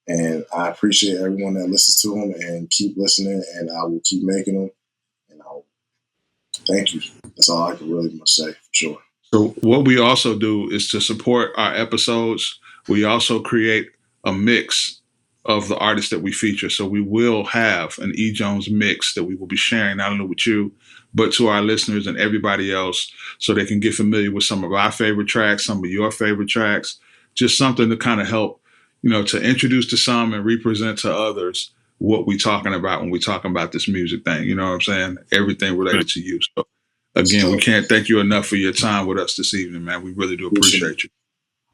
And I appreciate everyone that listens to them, and keep listening, and I will keep making them. And I'll thank you. That's all I can really much say, for sure. So what we also do is, to support our episodes, we also create a mix of the artists that we feature. So we will have an E.Jones mix that we will be sharing not only with you, but to our listeners and everybody else, so they can get familiar with some of our favorite tracks, some of your favorite tracks, just something to kind of help, to introduce to some and represent to others what we talking about when we talking about this music thing. You know what I'm saying? Everything related to you. So again, we can't thank you enough for your time with us this evening, man. We really do appreciate you.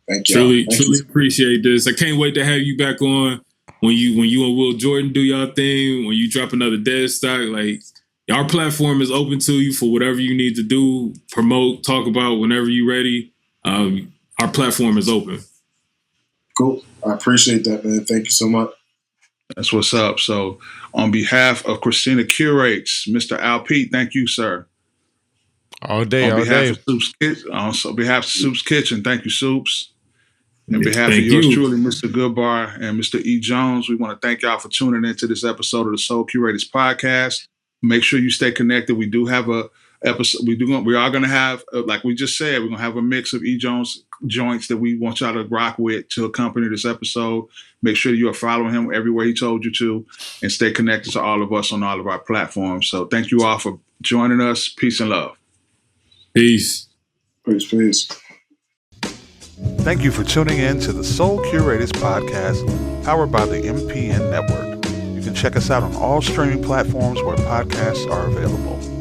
Thank you. Truly appreciate this. I can't wait to have you back on when you and Will Jordan do y'all thing, when you drop another Deadstock. Like, our platform is open to you for whatever you need to do, promote, talk about whenever you're ready. Our platform is open. Cool. I appreciate that, man. Thank you so much. That's what's up. So on behalf of Christina Curates, Mr. Al Pete, thank you, sir. All day. On behalf of Soup's Kitchen, thank you, Soups. On behalf of yours truly, Mr. Goodbar and Mr. E.Jones, we want to thank y'all for tuning into this episode of the Soul Curators podcast. Make sure you stay connected. We do have a episode. We are going to have, like we just said, we're going to have a mix of E.Jones joints that we want y'all to rock with to accompany this episode. Make sure you are following him everywhere he told you to, and stay connected to all of us on all of our platforms. So thank you all for joining us. Peace and love. Peace. Peace. Thank you for tuning in to the Soul Curators podcast, powered by the MPN Network. You can check us out on all streaming platforms where podcasts are available.